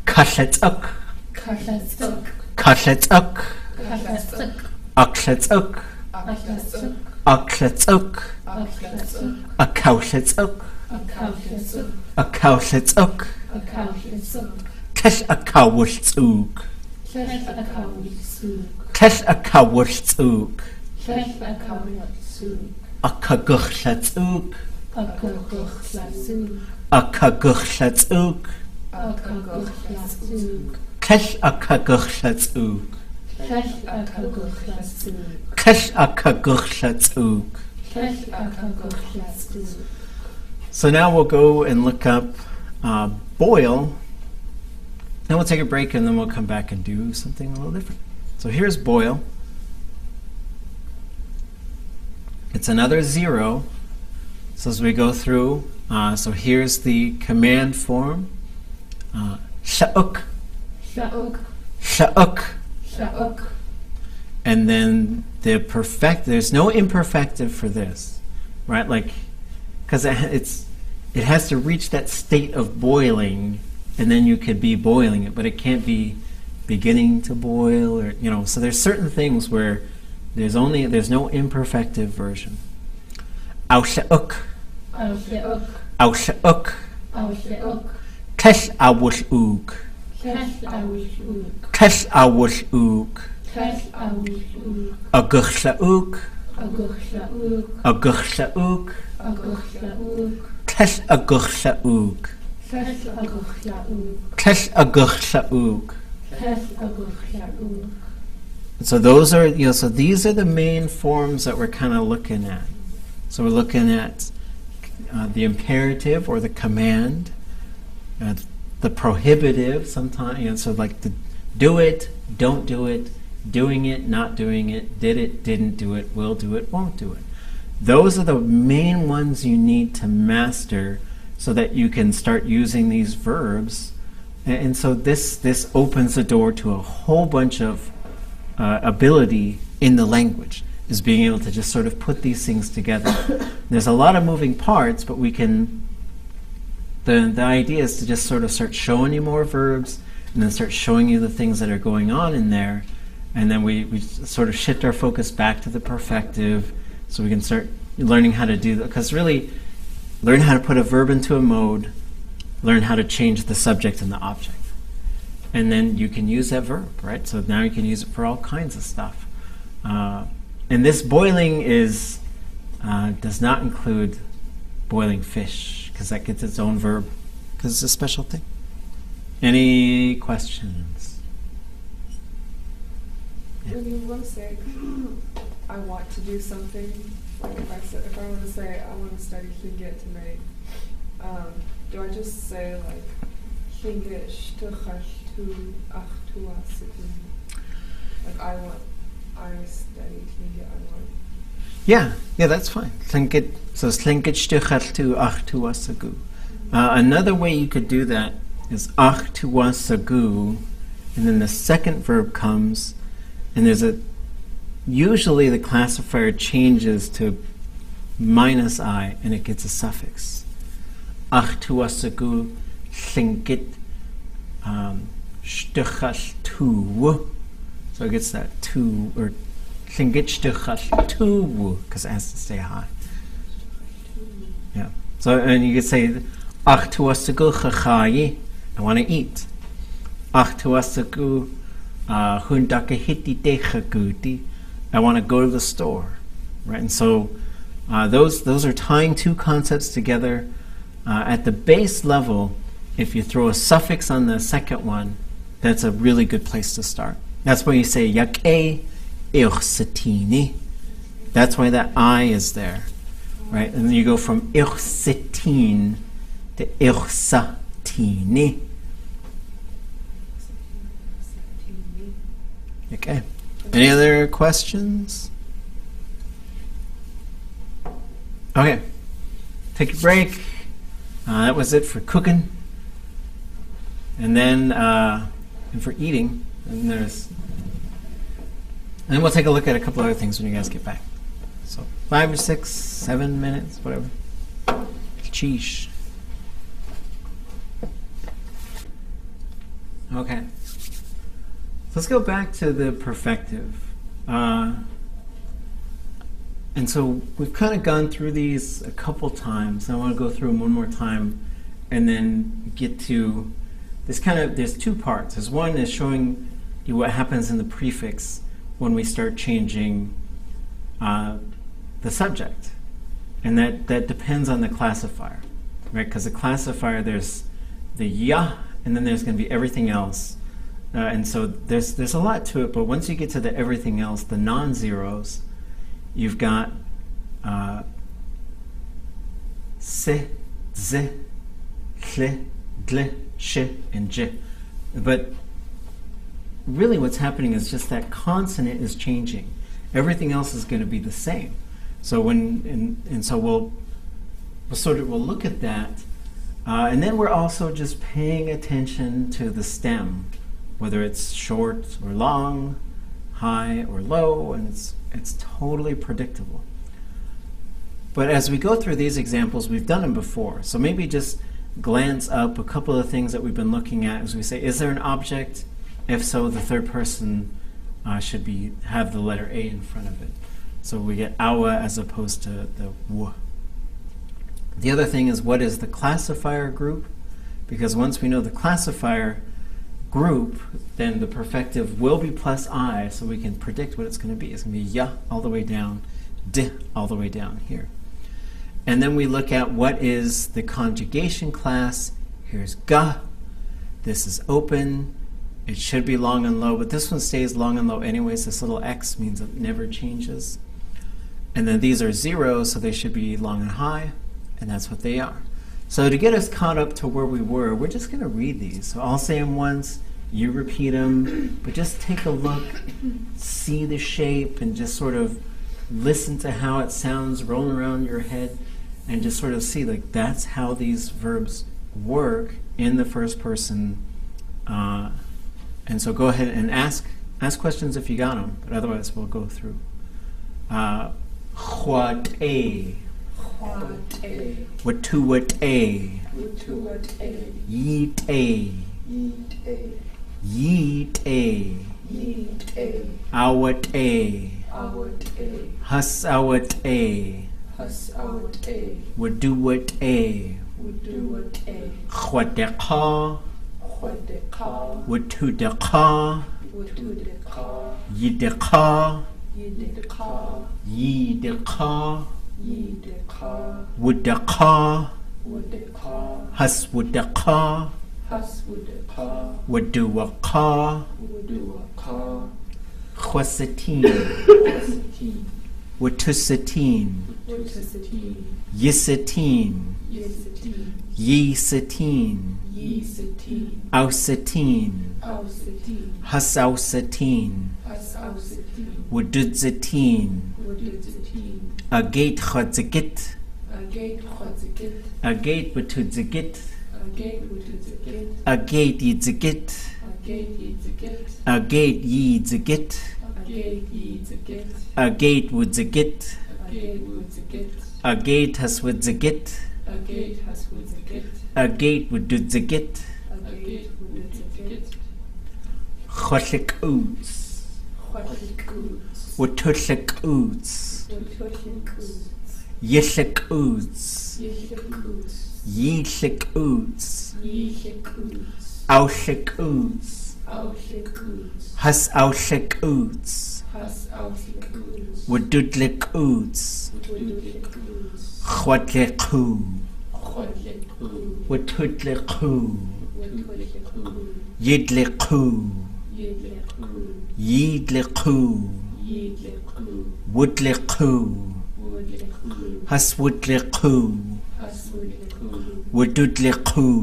kashetzuk, Kashetzuk. kashetzuk, Kashetzuk. akshetzuk, Kashetzuk. akshetzuk, Kashetzuk. akaushetzuk, Kashetzuk. akaushetzuk, Kashetzuk. kesh akawushtzuk, Kashetzuk. kesh akawushtzuk, Kashetzuk. akaguchshatzuk, Akaguchshatzuk. akaguchshatzuk, Akaguchshatzuk. kesh akaguchshatzuk, Kashetzuk. kesh akaguchshatzuk. Kashetzuk. So now we'll go and look up boil. Then we'll take a break and then we'll come back and do something a little different. So here's boil. It's another 0. So as we go through, so here's the command form. Sha'uk, Sha'uk. sha'uk. Sha'uk. And then the there's no imperfective for this, right? Like, because it has to reach that state of boiling, and then you could be boiling it, but it can't be beginning to boil, or So there's certain things where there's no imperfective version. Au sha'uk, Sha'uk. au sha'uk, Sha'uk. kesh awush'uk, Kashetzuk. kesh awush'uk, Kashetzuk. aguch sha'uk, Aguchshauk. aguch sha'uk, Aguchshauk. kesh aguch sha'uk, Kashetzuk. kesh aguch sha'uk. Kashetzuk. So those are, so these are the main forms that we're kind of looking at. So we're looking at the imperative or the command, the prohibitive sometimes, so like the do it, don't do it, doing it, not doing it, did it, didn't do it, will do it, won't do it. Those are the main ones you need to master so that you can start using these verbs. And so this opens the door to a whole bunch of ability in the language, is being able to just sort of put these things together. There's a lot of moving parts, but we can, the idea is to just sort of start showing you more verbs and then start showing you the things that are going on in there, and then we sort of shift our focus back to the perfective so we can start learning how to do that. Because really, learn how to put a verb into a mode, learn how to change the subject and the object. And then you can use that verb, right? So now you can use it for all kinds of stuff. And this boiling does not include boiling fish, because that gets its own verb, because it's a special thing. Any questions? Yeah. When you want to say, I want to do something, like if I want to say, I want to study Tlingit tonight, do I just say like, Tlingit shtuchashtu achtuasikum? Like I study Tlingit, I want. Yeah, that's fine. Tlingit, so Tlingit shtuchashtu achtuasikum. Another way you could do that is achtuasagu, and then the second verb comes, and usually the classifier changes to minus I, and it gets a suffix. Achtuasagu Tlingit shtuchashtu. So it gets that tu, or Tlingit tu, because it has to stay high. Yeah. So, and you could say, ach tuasagu chachayi, I want to eat. Ach tuasagu hundakahiti dechaguti, I want to go to the store. Right? And so those are tying two concepts together. At the base level, if you throw a suffix on the second one, that's a really good place to start. That's why you say yak'e ichsatini. That's why that I is there. Right? And then you go from ichsatin to ichsatini. Okay. Any other questions? Okay. Take a break. That was it for cooking. And then and for eating. And then we'll take a look at a couple other things when you guys get back. So 5 or 6, 7 minutes, whatever. Cheesh. Okay. Let's go back to the perfective. And so we've kind of gone through these a couple times. I want to go through them one more time and then get to this there's two parts. There's one is showing you what happens in the prefix when we start changing the subject. And that depends on the classifier, right? Because the classifier, there's the ya, and then there's going to be everything else. And so there's a lot to it, but once you get to the everything else, the non-zeros, you've got se, ze, tle, gle, sh, and j. But really what's happening is just that consonant is changing. Everything else is going to be the same. So we'll look at that, and then we're also just paying attention to the stem, whether it's short or long, high or low, and it's totally predictable. But as we go through these examples, we've done them before, so maybe just glance up a couple of things that we've been looking at as we say, is there an object? If so, the third person should have the letter A in front of it. So we get awa as opposed to the w. The other thing is, what is the classifier group? Because once we know the classifier group, then the perfective will be plus I, so we can predict what it's going to be. It's going to be ya all the way down, d all the way down here. And then we look at what is the conjugation class. Here's ga. This is open. It should be long and low, but this one stays long and low anyways. This little x means it never changes. And then these are zeros, so they should be long and high, and that's what they are. So to get us caught up to where we were, we're just going to read these. So I'll say them once, you repeat them, but just take a look, see the shape, and just sort of listen to how it sounds rolling around your head, and just sort of see, like, that's how these verbs work in the first person. And so go ahead and ask questions if you got them, but otherwise we'll go through. What a. What to what a. Yeet a. Yeet a. Awat a. Hus awat a. Would do what a. What de ka. Would to de ka. Yi de ka. Yi de ka. Would de ka. Hus would de ka. Would do a ka. Chwasateen. Would to sateen. Yisateen. Ye sateen. Ausateen. Hasausateen. Wududzateen. Agate chodzagit. Agate wutudzagit. Agate yidzagit. Agate yidzagit. Agate wudzagit. Agate haswudzagit. Agate wududzagit. Cholik oots. Wututlikoots. Yishlikoots. Yishlikoots. Aushlikoots. Hus aushlikoots. Wududlikoots. Chwadlikoo. Wutudlikoo. Yidlikoo. Yidlikoo. Woodlikoo. Huswoodlikoo. Wududlikoo.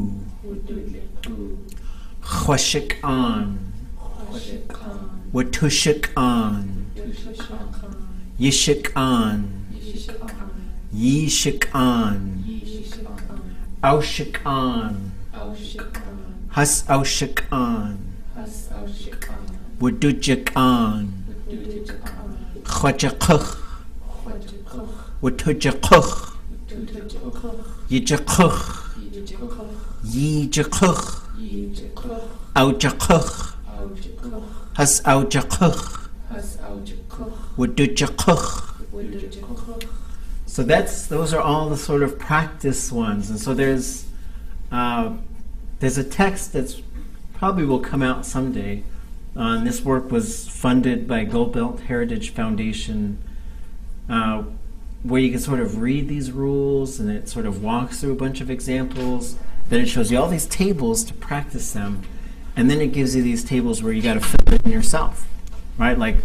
Chwashik on. Watushik on. Yishik on. Yishik on. Aushik on. Hus aushik on. Wudujik on. Chwajakuk. Watujakuk. Yijakuk. Yijakuk. Aujakuk. Hus aujakuk. Wudujakuk. So those are all the sort of practice ones. And so there's a text that's probably will come out someday. And this work was funded by Gold Belt Heritage Foundation, where you can sort of read these rules, and it sort of walks through a bunch of examples. Then it shows you all these tables to practice them, and then it gives you these tables where you got to fill it in yourself, right? Like,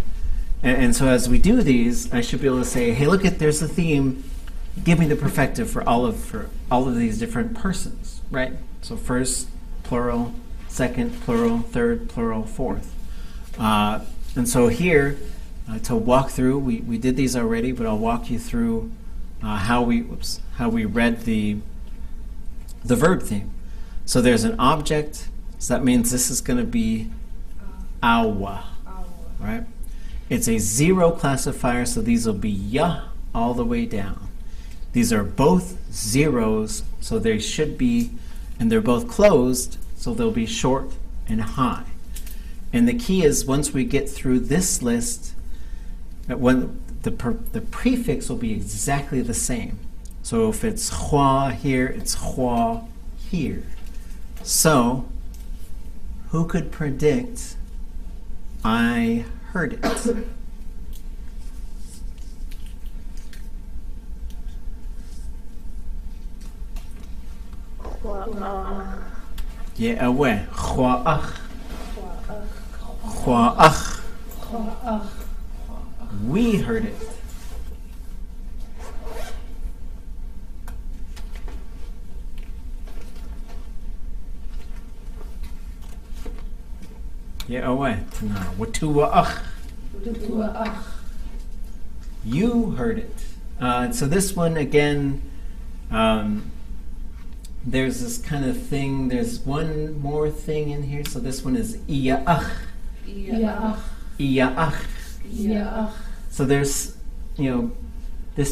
and so as we do these, I should be able to say, hey, look at there's the theme. Give me the perfective for all of these different persons, right? So first plural, second plural, third plural, fourth. And so here, to walk through, we did these already, but I'll walk you through how we read the verb theme. So there's an object, so that means this is going to be awa, right? It's a zero classifier, so these will be ya all the way down. These are both zeros, so they should be, and they're both closed, so they'll be short and high. And the key is once we get through this list, when the prefix will be exactly the same. So if it's hua here, it's hua here. So who could predict I heard it? Yeah, away. Hua-ach. Hua-ach. We heard it. Yeah, away. Watu-wa-ach. You heard it. So this one again, there's this kind of thing. There's one more thing in here. So this one is iya'ach. Iya'ach. So there's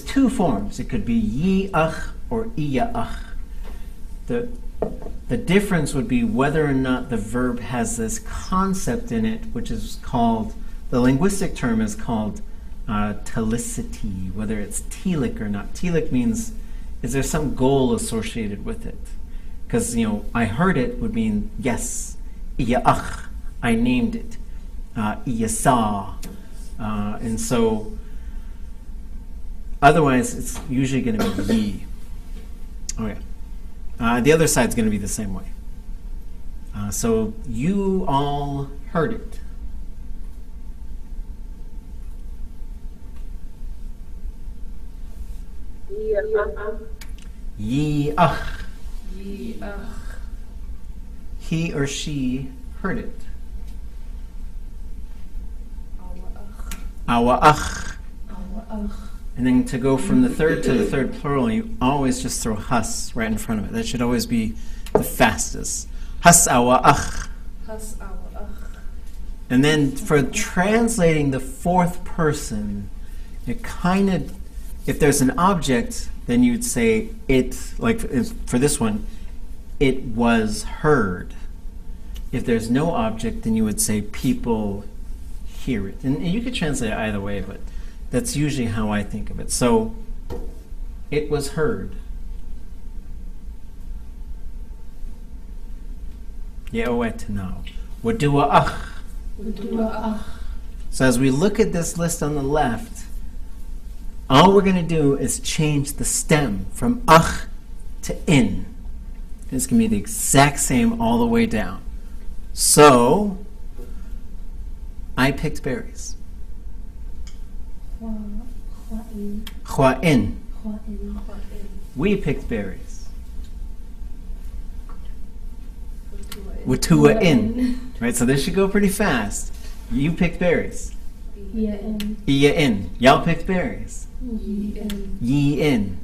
two forms. It could be yi'ach or iya'ach. The difference would be whether or not the verb has this concept in it, which is called, the linguistic term is called telicity, whether it's telic or not. Telic means, is there some goal associated with it? Because, I heard it would mean yes, iya'ach, I named it, iyasa. And so, otherwise, it's usually going to be ye. Okay. The other side's going to be the same way. So, you all heard it. Ye-ach. He or she heard it. Awa'ach. And then to go from the third to the third plural, you always just throw hus right in front of it. That should always be the fastest. Hus awa'ach. And then for translating the fourth person, it kind of, if there's an object, then you'd say it, like for this one, it was heard. If there's no object, then you would say people hear it. And you could translate it either way, but that's usually how I think of it. So, it was heard. Ye'owet now. Wadua ach. So as we look at this list on the left, all we're going to do is change the stem from ach to in. And it's going to be the exact same all the way down. So, I picked berries. Hwa'in. We picked berries. Watua'in. Right, so this should go pretty fast. You picked berries. Iya'in. Y'all picked berries. Yi-in.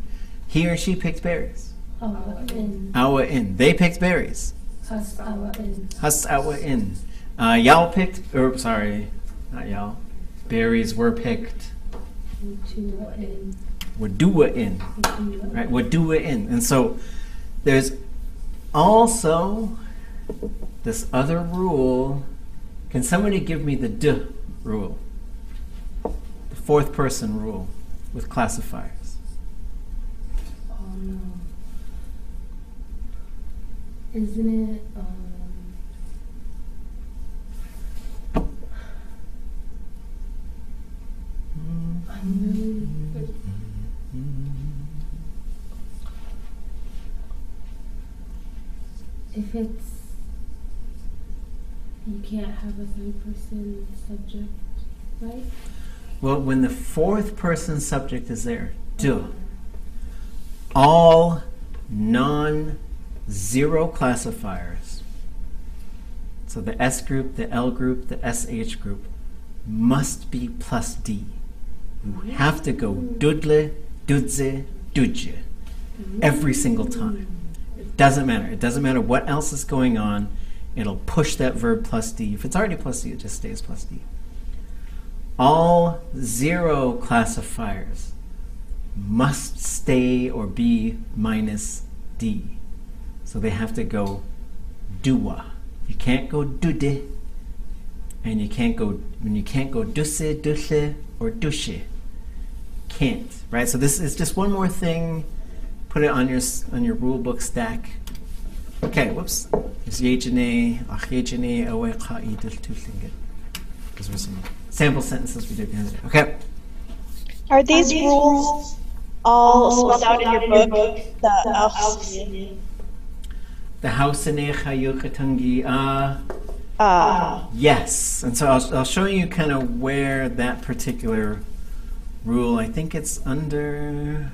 He or she picked berries. Awa-in. They picked berries. Has-awa-in. Y'all picked, or sorry, not y'all. Berries were picked. Wadua-in. Right, wadua-in. And so there's also this other rule. Can somebody give me the d rule? The fourth person rule with classifiers. Oh no. Isn't it if it's you can't have a third person subject, right? Well, when the fourth person subject is there, do. All non-zero classifiers, so the S group, the L group, the SH group, must be plus D. You have to go dudle, dudze, dudje every single time. It doesn't matter. It doesn't matter what else is going on. It'll push that verb plus D. If it's already plus D, it just stays plus D. All zero classifiers must stay or be minus D. So they have to go dua. You can't go dude, and you can't go duse, dushe, or dushe. Can't, right? So this is just one more thing. Put it on your rule book stack. Okay, whoops. There's yejene, achejene, awe, ka'i, dil, Tlingit. Those were some sample sentences we did yesterday. Okay. Are these rules all spelled out in your book? The hausene chayukatungi. Yes. And so I'll show you kind of where that particular rule, I think it's under...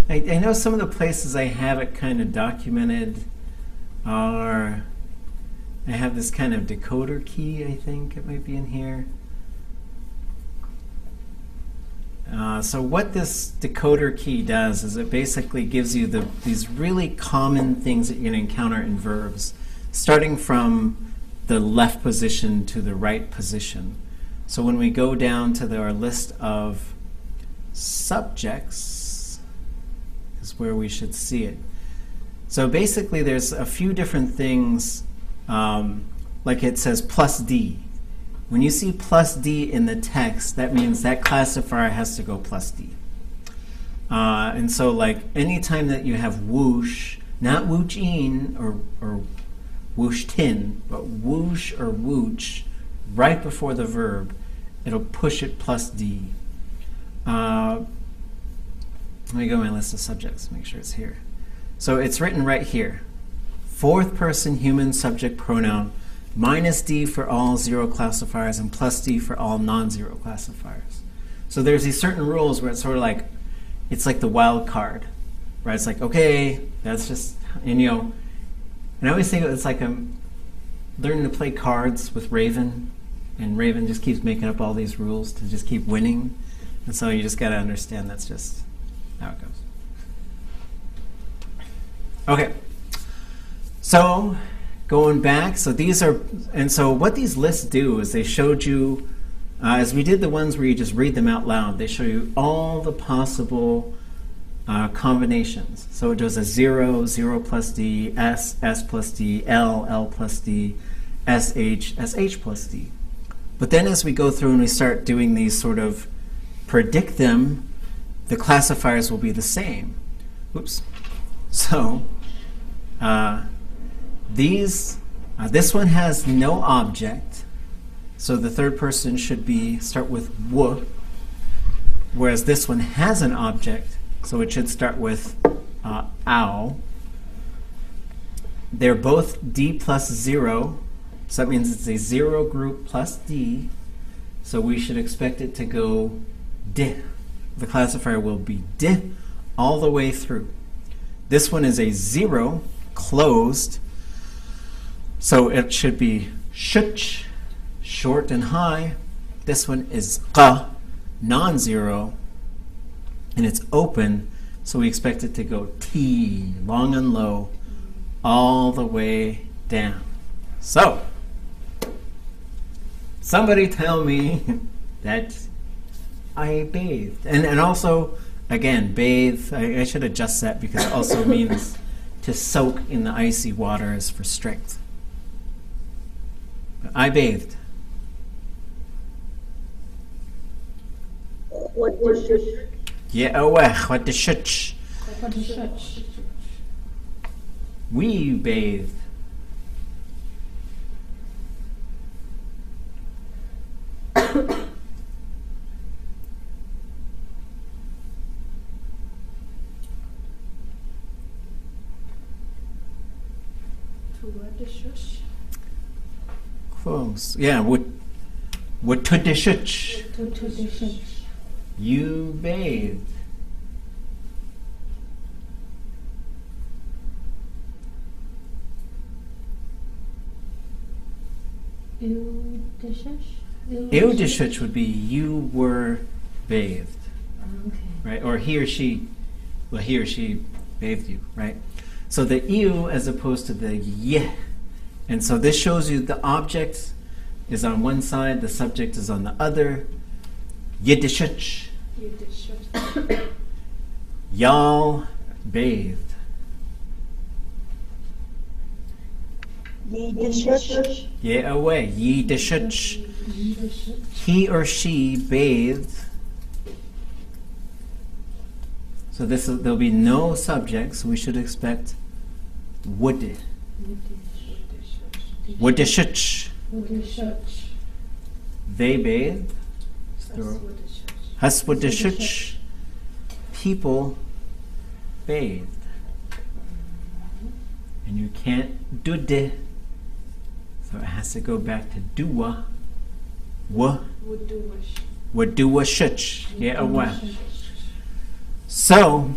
I know some of the places I have it kind of documented are, I have this kind of decoder key, I think it might be in here. So what this decoder key does is it basically gives you these really common things that you're going to encounter in verbs, starting from the left position to the right position. So when we go down to our list of subjects, is where we should see it. So basically there's a few different things, like it says plus D. When you see plus D in the text, that means that classifier has to go plus D. And so like anytime that you have whoosh, not whoosh-in or whoosh-tin, but whoosh or whoosh right before the verb, it'll push it plus D. Let me go to my list of subjects, make sure it's here. So it's written right here. Fourth person human subject pronoun, minus D for all zero classifiers and plus D for all non-zero classifiers. So there's these certain rules where it's sort of like, it's like the wild card, right? It's like, okay, that's just, and you know, and I always think it's like I'm learning to play cards with Raven, and Raven just keeps making up all these rules to just keep winning. And so you just got to understand that's just how it goes. Okay, so going back, so these are, and so what these lists do is they showed you As we did the ones where you just read them out loud, they show you all the possible combinations. So it does a 0, 0 plus D, S, S plus D, L, L plus D, SH, SH plus D. But then as we go through and we start doing these sort of predict them, the classifiers will be the same. Oops. So this one has no object, so the third person should start with w, whereas this one has an object, so it should start with ow. They're both D plus 0, so that means it's a 0 group plus D, so we should expect it to go D. The classifier will be D all the way through. This one is a 0, closed, so it should be shuch, short and high. This one is qa, non-zero, and it's open, so we expect it to go T, long and low, all the way down. So, somebody tell me that I bathed. And also, again, bathe, I should adjust that because it also means to soak in the icy water is for strength. But I bathed. Yeah, what the shuch. We bathed. Close. Yeah, what to the shuch. You bathed. Eudishuch would be you were bathed. Okay. Right? Or he or she bathed you, right? So the ew as opposed to the ye. And so this shows you the object is on one side, the subject is on the other. Yidishuch. Y'all bathed. Yeah, away. Yidishuch. He or she bathed. So there'll be no subject, so we should expect would. Woodishuch. They bathed. Haswoodishuch. People bathed. And you can't do de. So it has to go back to duwa. Would do a shuch. Yeah, away. So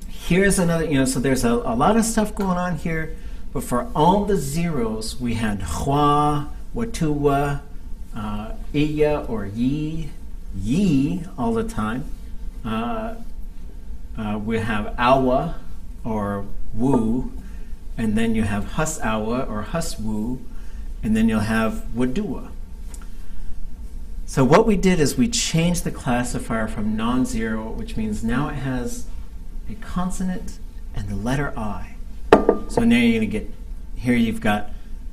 here's another, so there's a lot of stuff going on here, but for all the zeros, we had hua, watuwa, iya or ye all the time. We have awa or woo, and then you have hus awa or hus woo, and then you'll have wadua. So what we did is we changed the classifier from non-zero, which means now it has a consonant and the letter I. So now you're going to get, here you've got,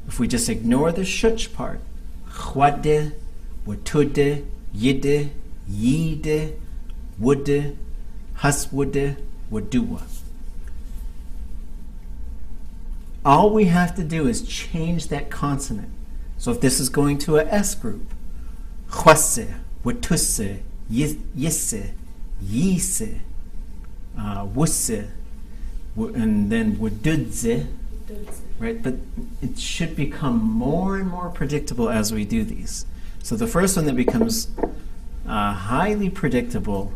if we just ignore the shuch part, chwade, watude, yide, yide, woode, huswoode, wadua. All we have to do is change that consonant. So if this is going to a S group, chwase, watuse, yisse, yise, wusse, and then wadudze, right? But it should become more and more predictable as we do these. So the first one that becomes highly predictable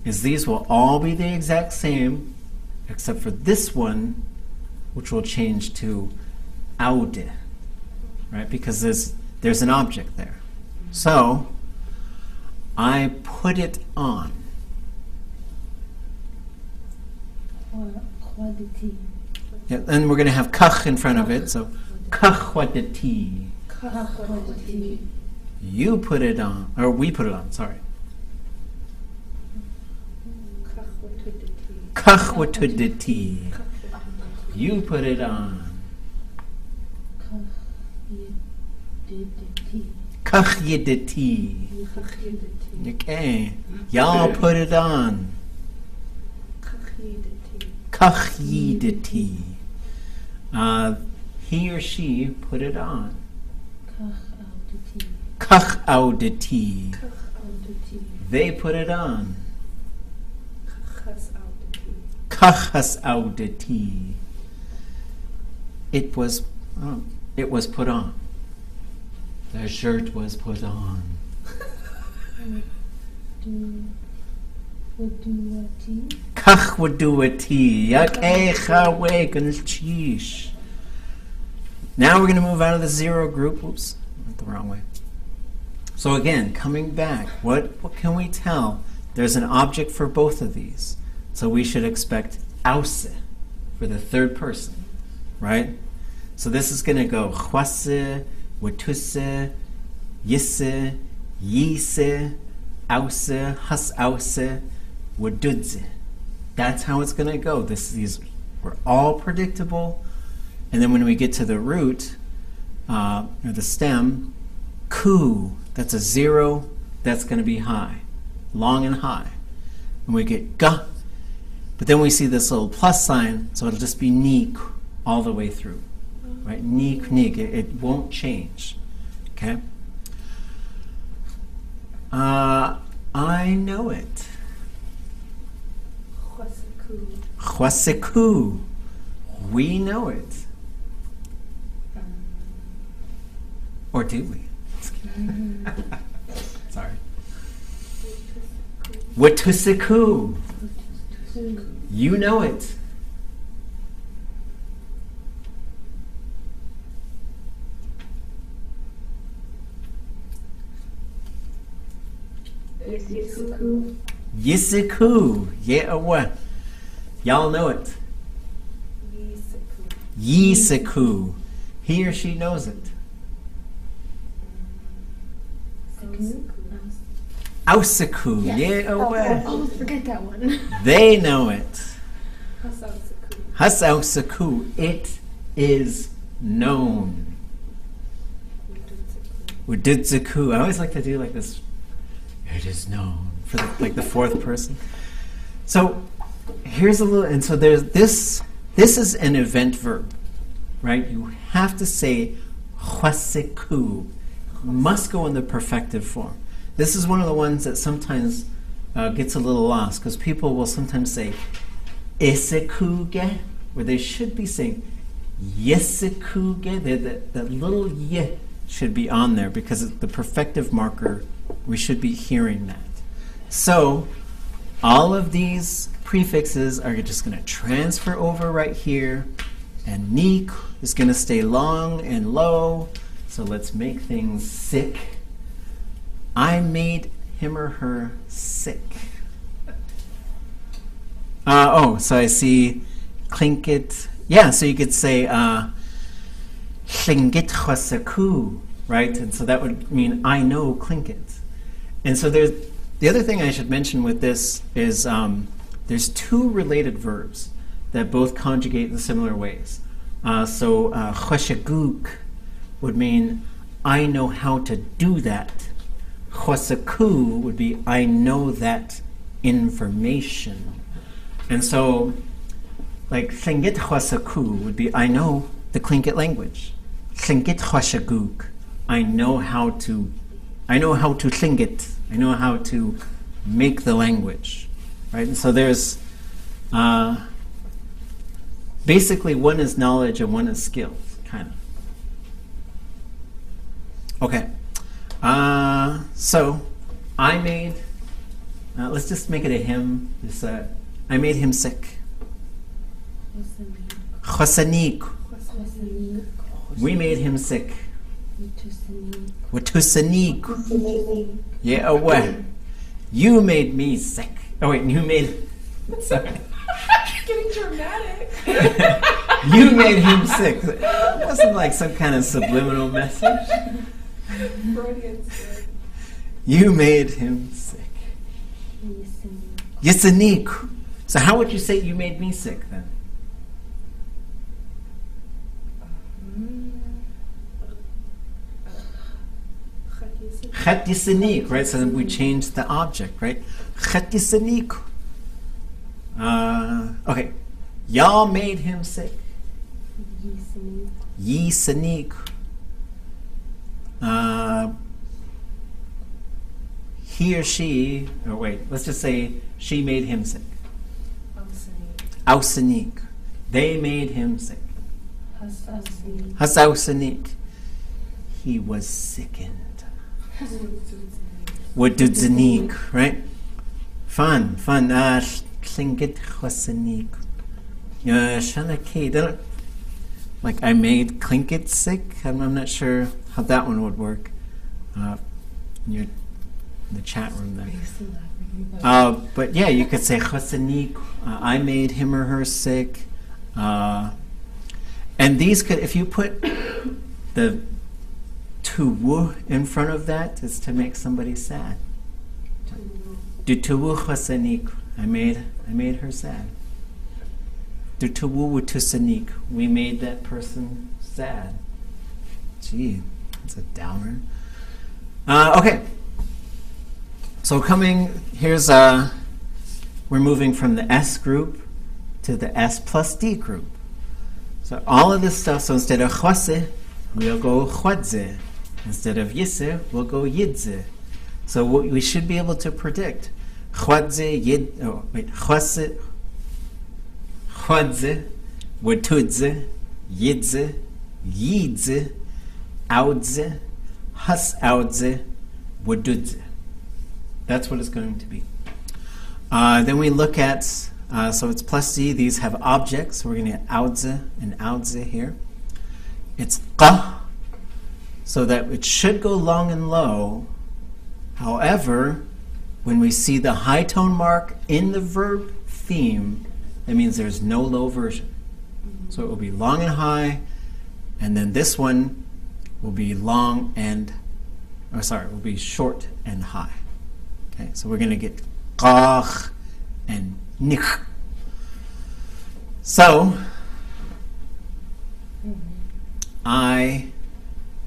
is these will all be the exact same, except for this one, which will change to aude, right? Because there's an object there. So I put it on. Yeah, and we're going to have kach in front of it, so kach wadati. You put it on, or we put it on, sorry. Kachwatudati. You put it on. Kachyidati. Okay. Y'all put it on. Kachyidati. He or she put it on. Kachaudati. They put it on. Kachasaudati. It was put on. The shirt was put on. Kachwaduati. Now we're going to move out of the zero group. Oops, went the wrong way. So again, coming back, what can we tell? There's an object for both of these. So we should expect ause for the third person, right? So this is going to go chwase, watuse, yise, yise, ause, has ause, wadudze. That's how it's going to go. These were all predictable. And then when we get to the root, or the stem, ku, that's a zero, that's going to be high, long and high. And we get ga, but then we see this little plus sign, so it'll just be neek all the way through, right? Neek, neek, it won't change, okay? I know it. Chwaseku. We know it. Or do we? Sorry. Watusiku. You know it. Yisiku. Yeah, what? Y'all know it. Yisiku. He or she knows it. Ausiku. Yeah, away. Oh, forget that one. They know it. Hasausiku. It is known. Ududzuku. I always like to do like this. It is known for the fourth person. So here's a little, and so there's this. This is an event verb, right? You have to say chwasiku. Must go in the perfective form. This is one of the ones that sometimes gets a little lost because people will sometimes say isikuge, where they should be saying yesikuge. That little ye should be on there because it's the perfective marker. We should be hearing that. So all of these prefixes are just going to transfer over right here, and neek is going to stay long and low. So let's make things sick. I made him or her sick. So I see Tlingit. Yeah, so you could say Tlingit chasaku, right? And so that would mean I know Tlingit. And so there's the other thing I should mention with this is there's two related verbs that both conjugate in similar ways. So chashaguk would mean I know how to do that. Chosaku would be I know that information. And so like Tlingit chosaku would be I know the Tlingit language. Tlingit choshaguk, I know how to Tlingit. I know how to make the language. Right? And so there's basically one is knowledge and one is skills, kind of. Okay, so I made, let's just make it a him. I made him sick. Chosanik. We made him sick. Watusanik. Yeah, away. You made me sick. Oh wait, you made, sorry. Getting dramatic. You made him sick. It wasn't like some kind of subliminal message. Freudian slip. You made him sick. Yisanik. So how would you say you made me sick then? Chet yisanik, right? So then we changed the object, right? Chet yisanik. Okay. Y'all made him sick. Yisanik. He or she, or wait, let's just say she made him sick. Ausanik. They made him sick. Hasausanik. He was sickened. Wadudzanik, right? Fun. Tlingit Tlingit. Shalakay. Like I made Tlingit sick. I'm not sure how that one would work. In the chat room there. But yeah, you could say Chasanik. I made him or her sick. And these could, if you put the tuwu in front of that, is to make somebody sad. Du tuwu Chasanik. I made her sad. Du tuwu tusanik. We made that person sad. Gee, that's a downer. Okay. So here's we're moving from the S group to the S plus D group. So all of this stuff, so instead of chwase, we'll go chwadze. Instead of yise, we'll go yidze. So we should be able to predict chwadze, chwase, chwadze, watudze, yidze, yidze, audze, has audze, wadudze. That's what it's going to be. Then we look at, so it's plus D, these have objects. So we're going to get audze and audze here. It's qa, so that it should go long and low. However, when we see the high tone mark in the verb theme, that means there's no low version. So it will be long and high, and then this one will be will be short and high. Okay, so we're going to get qach and nik. So, I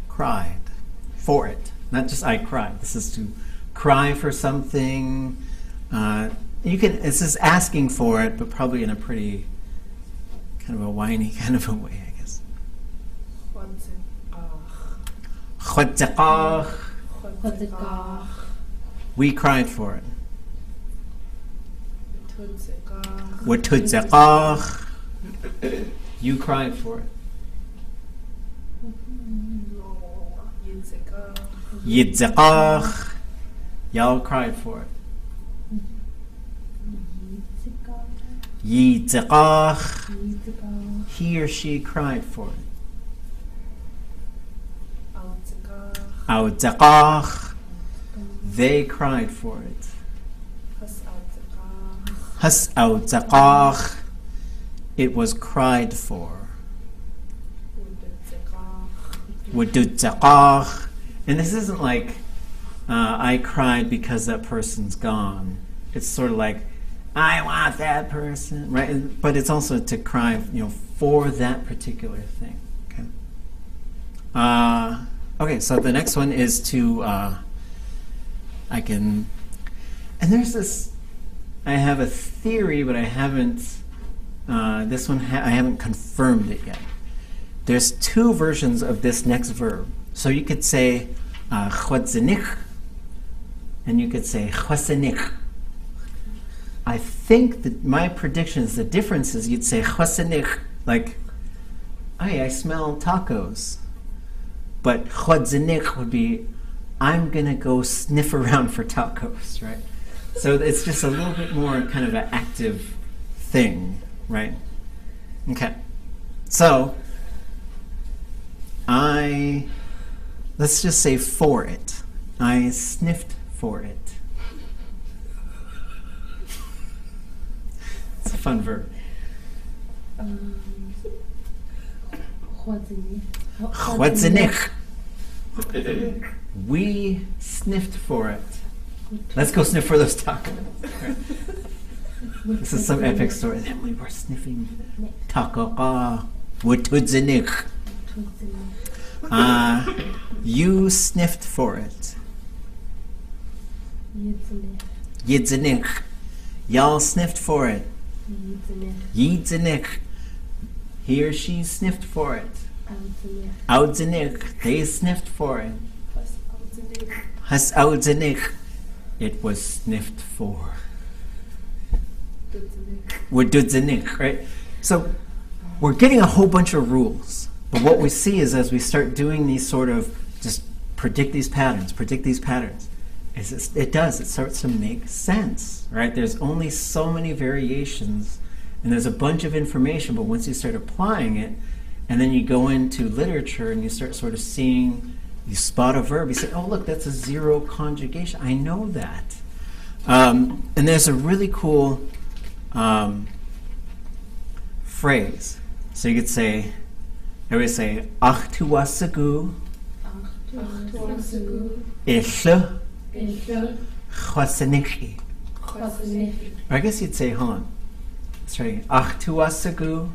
cried for it. Not just I cried. This is to cry for something. This is asking for it, but probably in a pretty kind of a whiny kind of a way, I guess. We cried for it. You cried for it. Yidzakach. Y'all cried for it. Yidzakach. He or she cried for it. Audzakach. They cried for it. Has audzakach. It was cried for. Wududzakach. And this isn't like I cried because that person's gone. It's sort of like I want that person, right? But it's also to cry, for that particular thing. Okay. Okay. So the next one is to and there's this. I have a theory, but I haven't. This one I haven't confirmed it yet. There's two versions of this next verb. So you could say chwadzenich, and you could say chwasenich. I think that my prediction is the difference is you'd say chwasenich, like, hey, I smell tacos. But chwadzenich would be, I'm going to go sniff around for tacos, right? So it's just a little bit more kind of an active thing, right? Okay. So, let's just say for it. I sniffed for it. It's a fun verb. Chwadzenich. We sniffed for it. Let's go sniff for those tacos. Right. This is some epic story. Then we were sniffing taco. You sniffed for it. Yidzinich. Y'all sniffed for it. Yidzinich. He or she sniffed for it. Audzinich. They sniffed for it. Has audzinich. It was sniffed for. We're dudzinich, right? So we're getting a whole bunch of rules. But what we see is as we start doing these sort of just predict these patterns, is it starts to make sense, right? There's only so many variations and there's a bunch of information, but once you start applying it, and then you go into literature and you start sort of seeing, you spot a verb, you say, oh look, that's a zero conjugation. I know that. And there's a really cool phrase. So you could say, everybody say, ach tuwasagu, isha, chwasaniki. Or I guess you'd say, hold on. Let's try. Ach tuwasagu,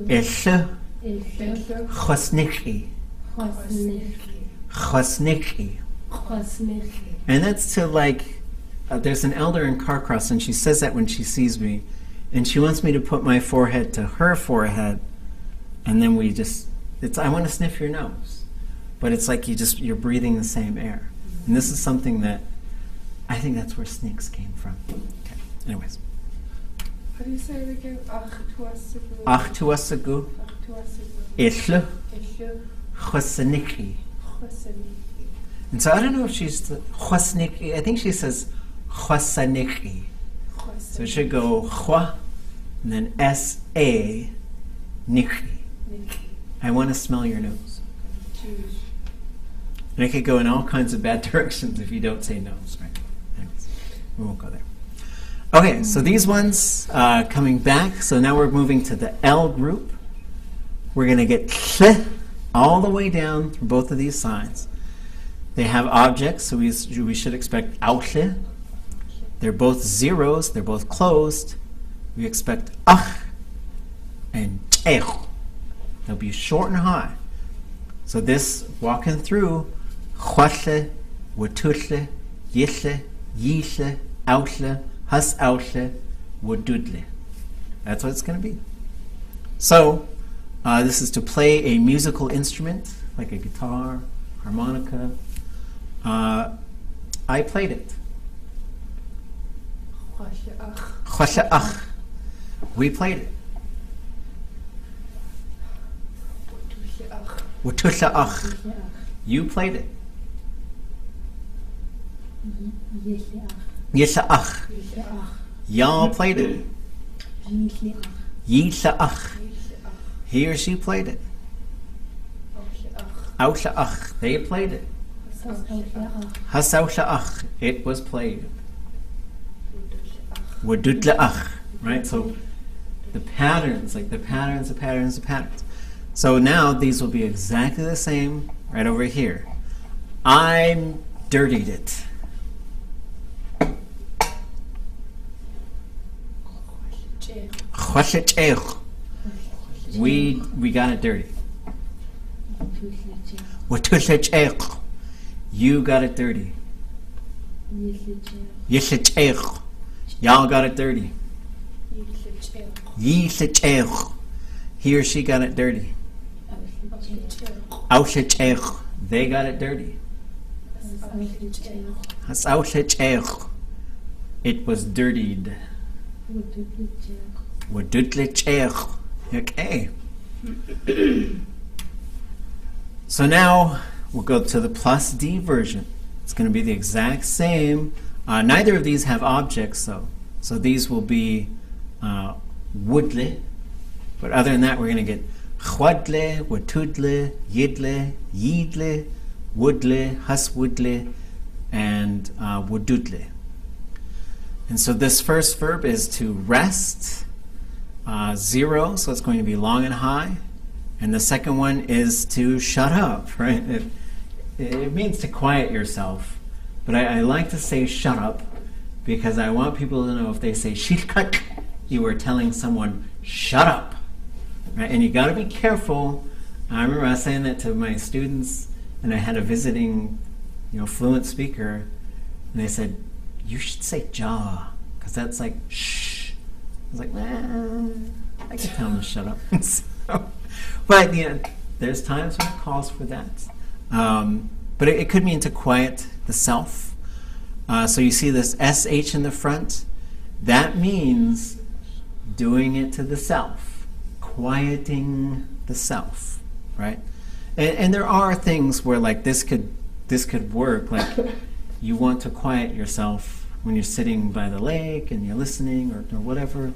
isha, chwasniki. Chwasniki. And that's to like, there's an elder in Carcross and she says that when she sees me. And she wants me to put my forehead to her forehead. And then we just, I want to sniff your nose. But it's like you're breathing the same air. And this is something that, I think that's where snakes came from. Okay, anyways. How do you say it again? Ach tuwasagu. Ach tuwasagu. Ishle. Chwasaniki. And so I don't know if she's chwasniki. I think she says chwasaniki. So it should go chwa, and then S-A, niki. I want to smell your nose. And it could go in all kinds of bad directions if you don't say nose, right? Anyways, we won't go there. Okay, so these ones coming back. So now we're moving to the L group. We're going to get ch all the way down through both of these signs. They have objects, so we should expect auche. They're both zeros, they're both closed. We expect ach and chech. They'll be short and high. So this, walking through, chwashle, watushle, yishle, yishle, auchle, has auchle, wadudle. That's what it's going to be. So, this is to play a musical instrument, like a guitar, harmonica. I played it. Chwashe'ach. We played it. Watushe'ach. You played it. Yeshe'ach. Y'all played it. Yishe'ach. He or she played it. Aushe'ach. They played it. Hasausha'ach. It was played. Wadudla'ach. Right? So the patterns, like the patterns. So now these will be exactly the same right over here. I dirtied it. We got it dirty. You got it dirty. Y'all got it dirty. He or she got it dirty. They got it dirty. It was dirtied. Okay. So now we'll go to the plus D version. It's going to be the exact same. Neither of these have objects though. So these will be woodle. But other than that, we're going to get chwadle, watudle, yidle, yidle, woodle, haswoodle, and wududle. And so this first verb is to rest, zero, so it's going to be long and high. And the second one is to shut up, right? It means to quiet yourself. But I like to say shut up because I want people to know if they say shilkat, you are telling someone shut up. Right? And you got to be careful. I remember I was saying that to my students, and I had a visiting, fluent speaker, and they said, you should say ja, because that's like shh. I was like, I can tell them to shut up. But there's times when it calls for that. But it could mean to quiet the self. So you see this SH in the front. That means doing it to the self, quieting the self, right? And there are things where like this could work. Like you want to quiet yourself when you're sitting by the lake and you're listening or whatever.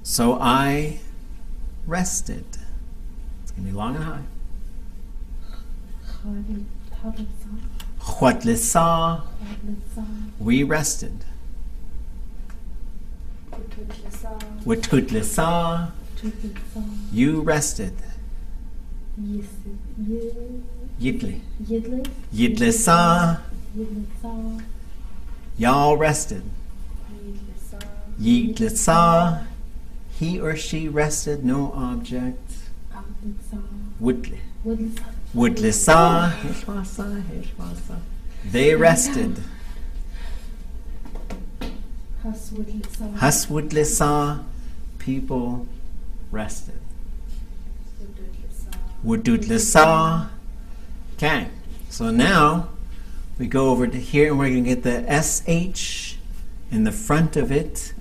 So I rested. It's going to be long and high. Huatlisa. We rested. Watutlisa. You rested. Yidli. Yidlisa. Y'all rested. Yidlisa. He or she rested, no object. Woodli. Woodlisa. They rested. Haswoodlisa. People rested. Wududlisa. Okay, so now we go over to here and we're going to get the SH in the front of it.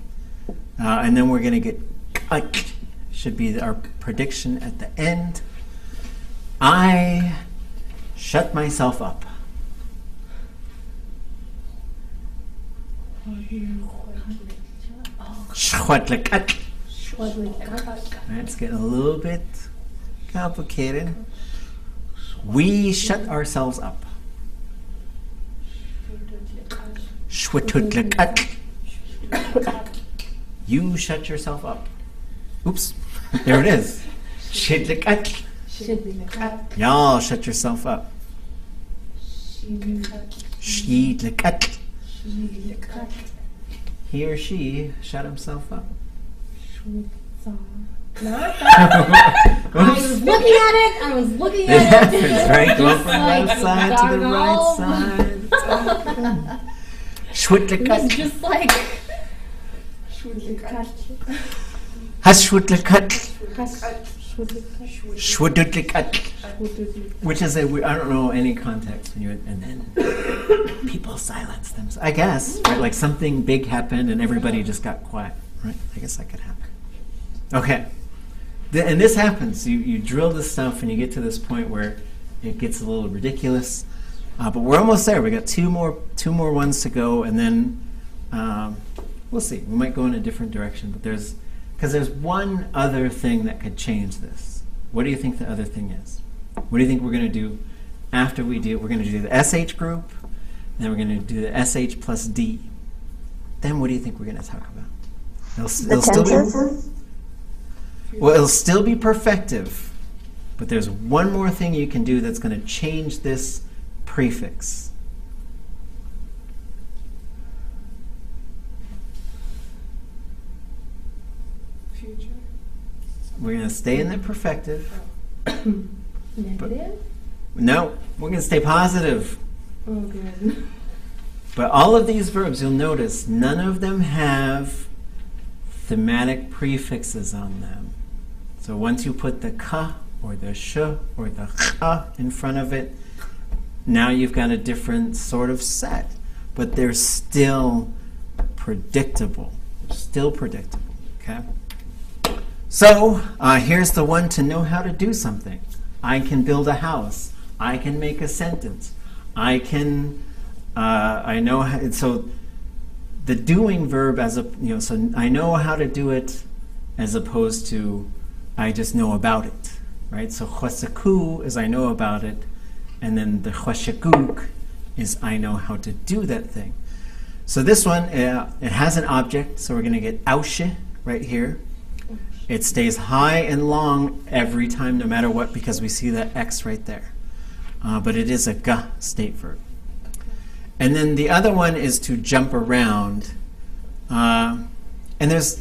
And then we're going to get should be our prediction at the end. I shut myself up. It's getting a little bit complicated. We shut ourselves up. You shut yourself up. Oops, there it is. Y'all shut yourself up. He or she shut himself up. I was looking at it. I was looking at it. It's right, going from the left side to the right side. It's just like. Which is I don't know any context when and then people silence themselves. I guess, right? Like something big happened and everybody just got quiet, right? I guess that could happen. Okay. And this happens. You drill this stuff and you get to this point where it gets a little ridiculous. But we're almost there. We got two more ones to go, and then we'll see. We might go in a different direction, but there's one other thing that could change this. What do you think the other thing is? What do you think we're going to do after we do? We're going to do the SH group, and then we're going to do the SH plus D. Then what do you think we're going to talk about? It'll still be perfective, but there's one more thing you can do that's going to change this prefix. Future. We're going to stay in the perfective. Negative? No, we're going to stay positive. Oh, good. But all of these verbs, you'll notice, none of them have thematic prefixes on them. So once you put the ka or the sh or the cha in front of it, now you've got a different sort of set. But they're still predictable. Still predictable, okay? So here's the one to know how to do something. I can build a house. I can make a sentence. I know how, so the doing verb so I know how to do it as opposed to I just know about it, right? So chwasaku is I know about it, and then the chwashakuk is I know how to do that thing. So this one, it has an object, so we're going to get aushe, right here. It stays high and long every time, no matter what, because we see that X right there. But it is a G state verb. And then the other one is to jump around. And there's,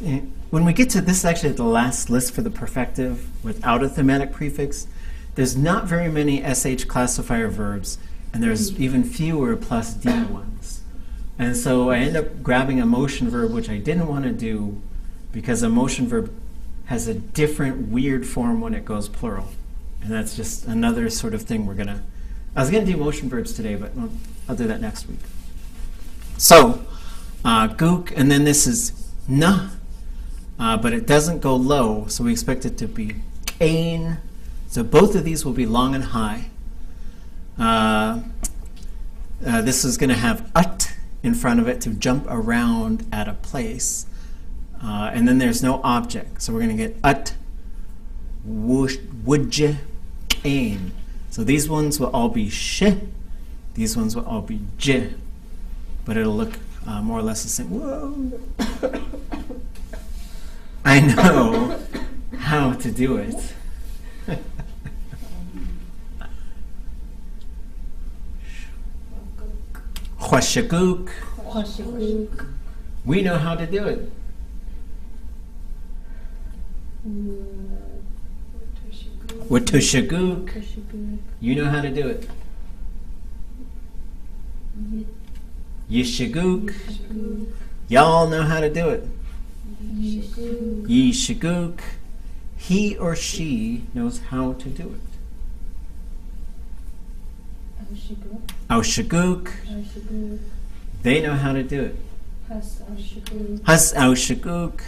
when we get to this, is actually the last list for the perfective without a thematic prefix. There's not very many SH classifier verbs, and there's even fewer plus D ones. And so I end up grabbing a motion verb, which I didn't want to do, because a motion verb has a different weird form when it goes plural. And that's just another sort of thing I was going to do motion verbs today, but I'll do that next week. So, gook, and then this is na, but it doesn't go low, so we expect it to be kain. So both of these will be long and high. This is going to have ut in front of it to jump around at a place. And then there's no object. So we're going to get ut, wujje, kain. So these ones will all be sh. These ones will all be j. But it'll look more or less the same. Whoa! I know how to do it. Hwashaguk. We know how to do it. Watushaguk. You know how to do it. Yishaguk. Y'all know how to do it. Yishaguk. He or she knows how to do it. Aushaguk. They know how to do it. Has aushaguk.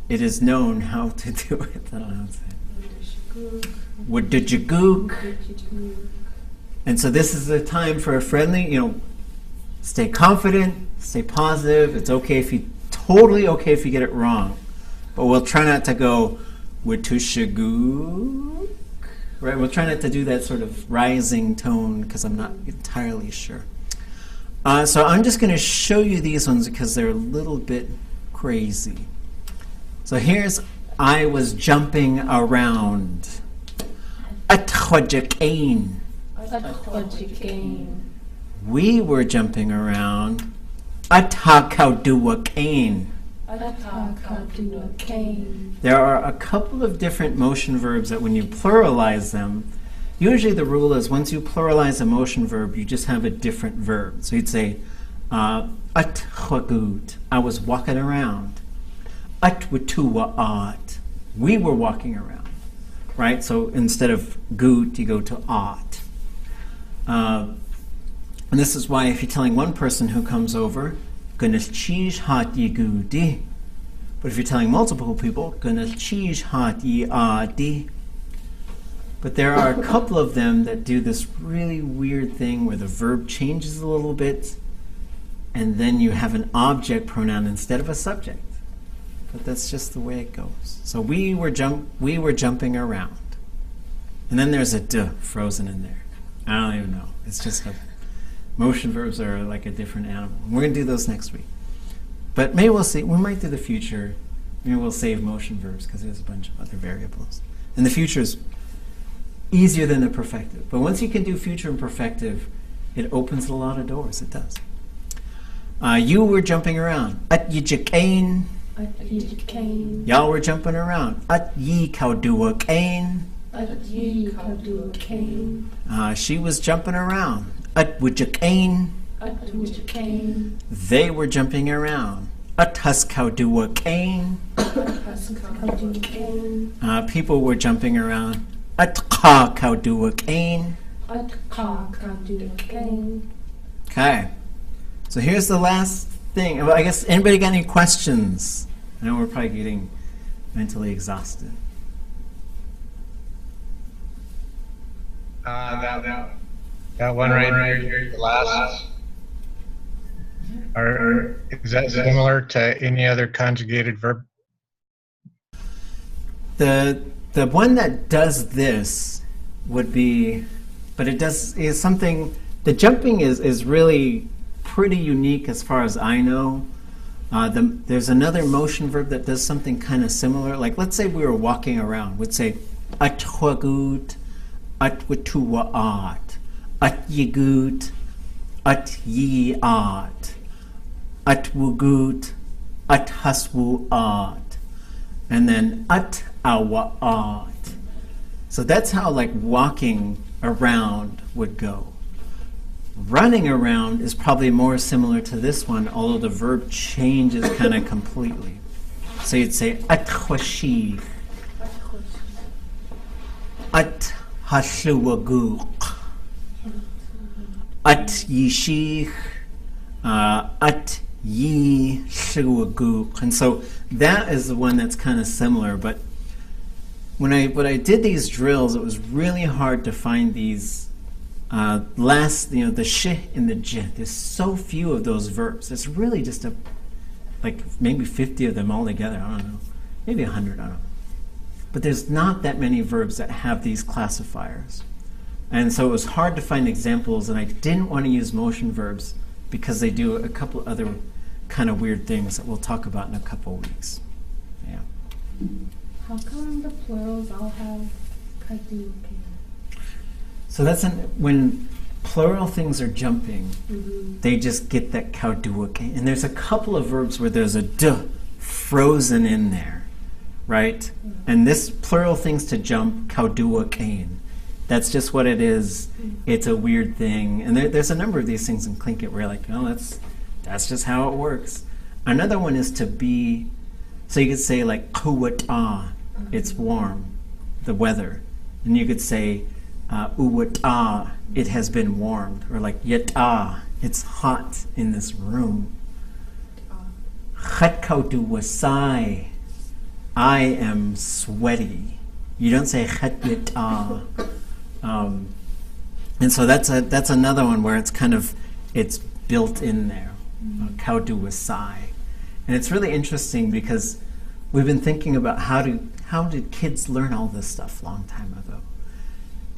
It is known how to do it. I don't know how to say it. Wadujaguk. And so this is the time for a friendly, stay confident, stay positive. It's totally okay if you get it wrong. But we'll try not to go Watushaguk. Right? We'll try not to do that sort of rising tone because I'm not entirely sure. So I'm just going to show you these ones because they're a little bit crazy. So here's I was jumping around. Atkhwajakain. We were jumping around. Atakauduwakain. There are a couple of different motion verbs that when you pluralize them, usually the rule is once you pluralize a motion verb, you just have a different verb. So you'd say, atkhwagut, I was walking around. Atwatuwa'at, we were walking around. Right? So instead of gut, you go to at. And this is why if you're telling one person who comes over, Gunaschish hat yi gudi. But if you're telling multiple people, Gunaschish hat yi adi. But there are a couple of them that do this really weird thing where the verb changes a little bit and then you have an object pronoun instead of a subject. But that's just the way it goes. So we were jumping around. And then there's a d frozen in there. I don't even know. It's just motion verbs are like a different animal. We're going to do those next week. But maybe we'll see. We might do the future. Maybe we'll save motion verbs because there's a bunch of other variables. And the future is easier than the perfective. But once you can do future and perfective, it opens a lot of doors. It does. You were jumping around. At yijakain. Y'all were jumping around. At yi kauduakain. She was jumping around. At wujakain. They were jumping around. At huskauduakain. People were jumping around. At kauduakain. Okay. So here's the last thing. I guess anybody got any questions? I know we're probably getting mentally exhausted. That one right here, the last. Is that similar to any other conjugated verb? The one that does this would be, but is something. The jumping is really pretty unique as far as I know. There's another motion verb that does something kind of similar. Like, let's say we were walking around. We'd say, atwagut, atwatuwaat, atyigut, atyiat, atwugut, athaswuat, and then atawaat. So that's how like walking around would go. Running around is probably more similar to this one, although the verb changes kind of completely. So you'd say atkhwashih, athashuwaguk, atyishih, atyishuwaguk. And so that is the one that's kind of similar, but when I did these drills, it was really hard to find these the sh and the j. There's so few of those verbs. It's really just like maybe 50 of them all together. I don't know. Maybe 100, I don't know. But there's not that many verbs that have these classifiers. And so it was hard to find examples, and I didn't want to use motion verbs because they do a couple other kind of weird things that we'll talk about in a couple weeks. Yeah. How come the plurals all have kaduke? So that's when plural things are jumping, they just get that kauduake. And there's a couple of verbs where there's a d frozen in there, right? And this plural things to jump, kauduakein. That's just what it is. It's a weird thing. And there's a number of these things in Tlingit where you're like, oh, that's just how it works. Another one is to be, so you could say like kuwata, it's warm, the weather. And you could say uwata, it has been warmed. Or like yata, it's hot in this room. Chatkautu wasai, I am sweaty. You don't say chatyata. And so that's another one where it's kind of, it's built in there. Kaudu wasai. And it's really interesting because we've been thinking about how did kids learn all this stuff a long time ago?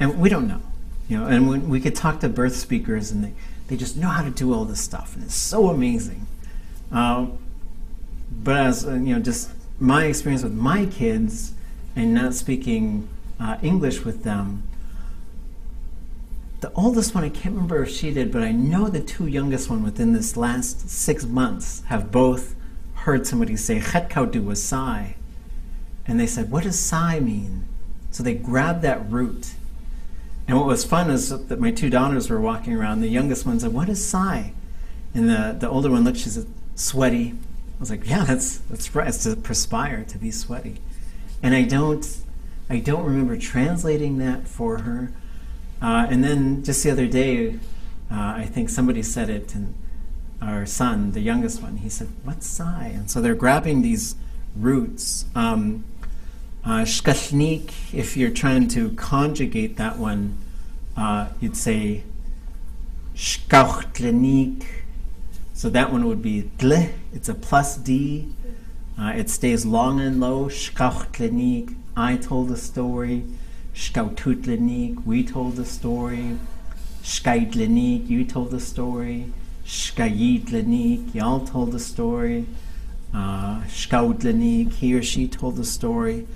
And we don't know. And when we could talk to birth speakers and they just know how to do all this stuff, and it's so amazing. But as just my experience with my kids and not speaking English with them, the oldest one, I can't remember if she did, but I know the two youngest one within this last 6 months have both heard somebody say, Chetkaudu was sai. And they said, what does sai mean? So they grabbed that root. And what was fun is that my two daughters were walking around. The youngest one said, what is sigh? And the older one looked, she said, sweaty. I was like, yeah, that's right. It's to perspire, to be sweaty. And I don't remember translating that for her. And then just the other day, I think somebody said it, and our son, the youngest one, he said, what's sigh? And so they're grabbing these roots. Shkashnik, if you're trying to conjugate that one, you'd say shkauchtlenik. So that one would be tle, it's a plus D. It stays long and low. Shkauchtlenik, I told a story. Shkaututlenik, we told a story. Shkaitlenik, you told a story. Shkayitlenik, y'all told a story. Shkautlenik, he or she told a story.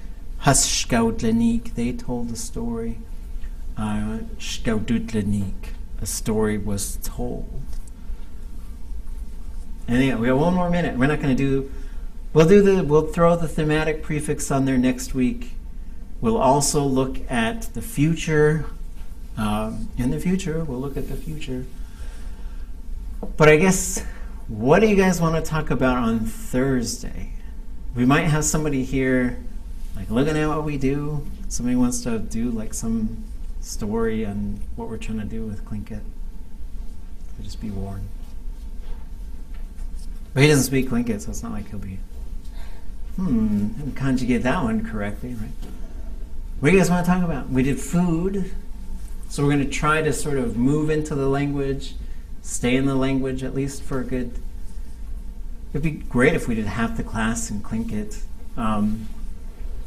Huskautlenik, they told a story. Shkaudutlenik, a story was told. And yeah, we have one more minute. We're not going to do. We'll throw the thematic prefix on there next week. We'll also look at the future. In the future, we'll look at the future. But I guess, what do you guys want to talk about on Thursday? We might have somebody here, like looking at what we do. Somebody wants to do like some story on what we're trying to do with Tlingit. So just be warned. But he doesn't speak Tlingit, so it's not like he'll be, and conjugate that one correctly, right? What do you guys want to talk about? We did food, so we're going to try to sort of move into the language, stay in the language at least for a good. It'd be great if we did half the class in Tlingit.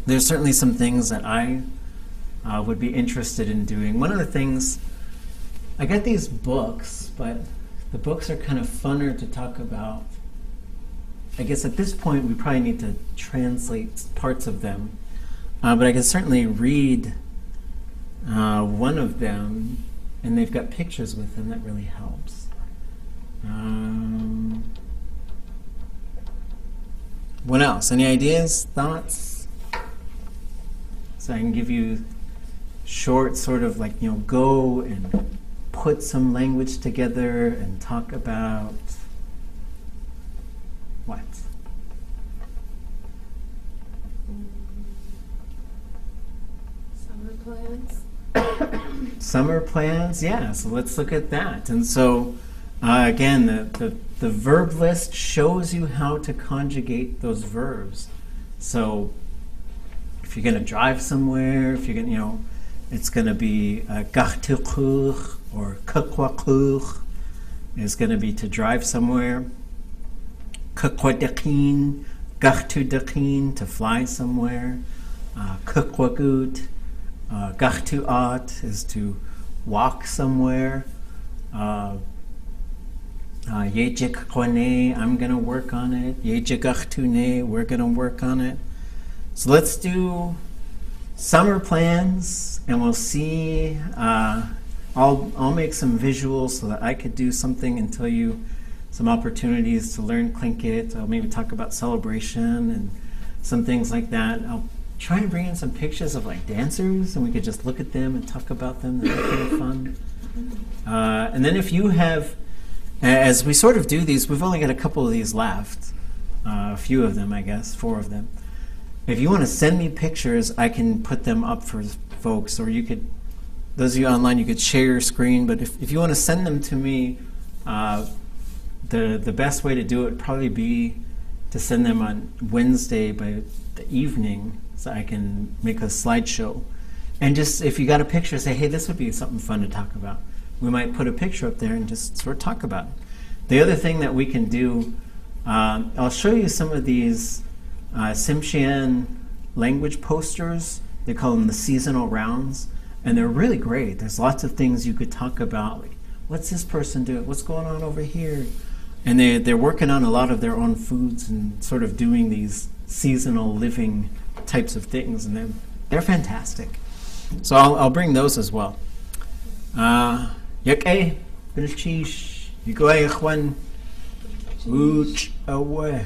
There's certainly some things that I would be interested in doing. One of the things, I got these books, but the books are kind of funner to talk about I guess at this point we probably need to translate parts of them. But I can certainly read one of them, and they've got pictures with them. That really helps. What else? Any ideas, thoughts? So I can give you short sort of like, go and put some language together and talk about what? Summer plans. Summer plans, yeah, so let's look at that. And so, again, the verb list shows you how to conjugate those verbs. So, if you're going to drive somewhere, if you're going to, it's going to be gachtukuch or kukwakuch is going to be to drive somewhere. Kukwadekin, gachtudekin, to fly somewhere. Kukwagut, gachtuat is to walk somewhere. Yejikwane, I'm going to work on it. Yejigachtune, we're going to work on it. So let's do summer plans, and we'll see. I'll make some visuals so that I could do something and tell you some opportunities to learn Tlingit. I'll maybe talk about celebration and some things like that. I'll try and bring in some pictures of like dancers, and we could just look at them and talk about them. That'd be kind of fun. And then if you have, as we sort of do these, we've only got a couple of these left. A few of them, I guess, 4 of them. If you want to send me pictures, I can put them up for folks, or you could, those of you online, you could share your screen, but if you want to send them to me, the best way to do it would probably be to send them on Wednesday by the evening, so I can make a slideshow. And just, if you got a picture, say, hey, this would be something fun to talk about. We might put a picture up there and just sort of talk about it. The other thing that we can do, I'll show you some of these Tsimshian language posters. They call them the seasonal rounds, and they're really great. There's lots of things you could talk about, like what's this person doing, what's going on over here, and they're working on a lot of their own foods and sort of doing these seasonal living types of things, and they're fantastic. So I'll bring those as well. Yak بالشيش يقوي إخوان وش أوه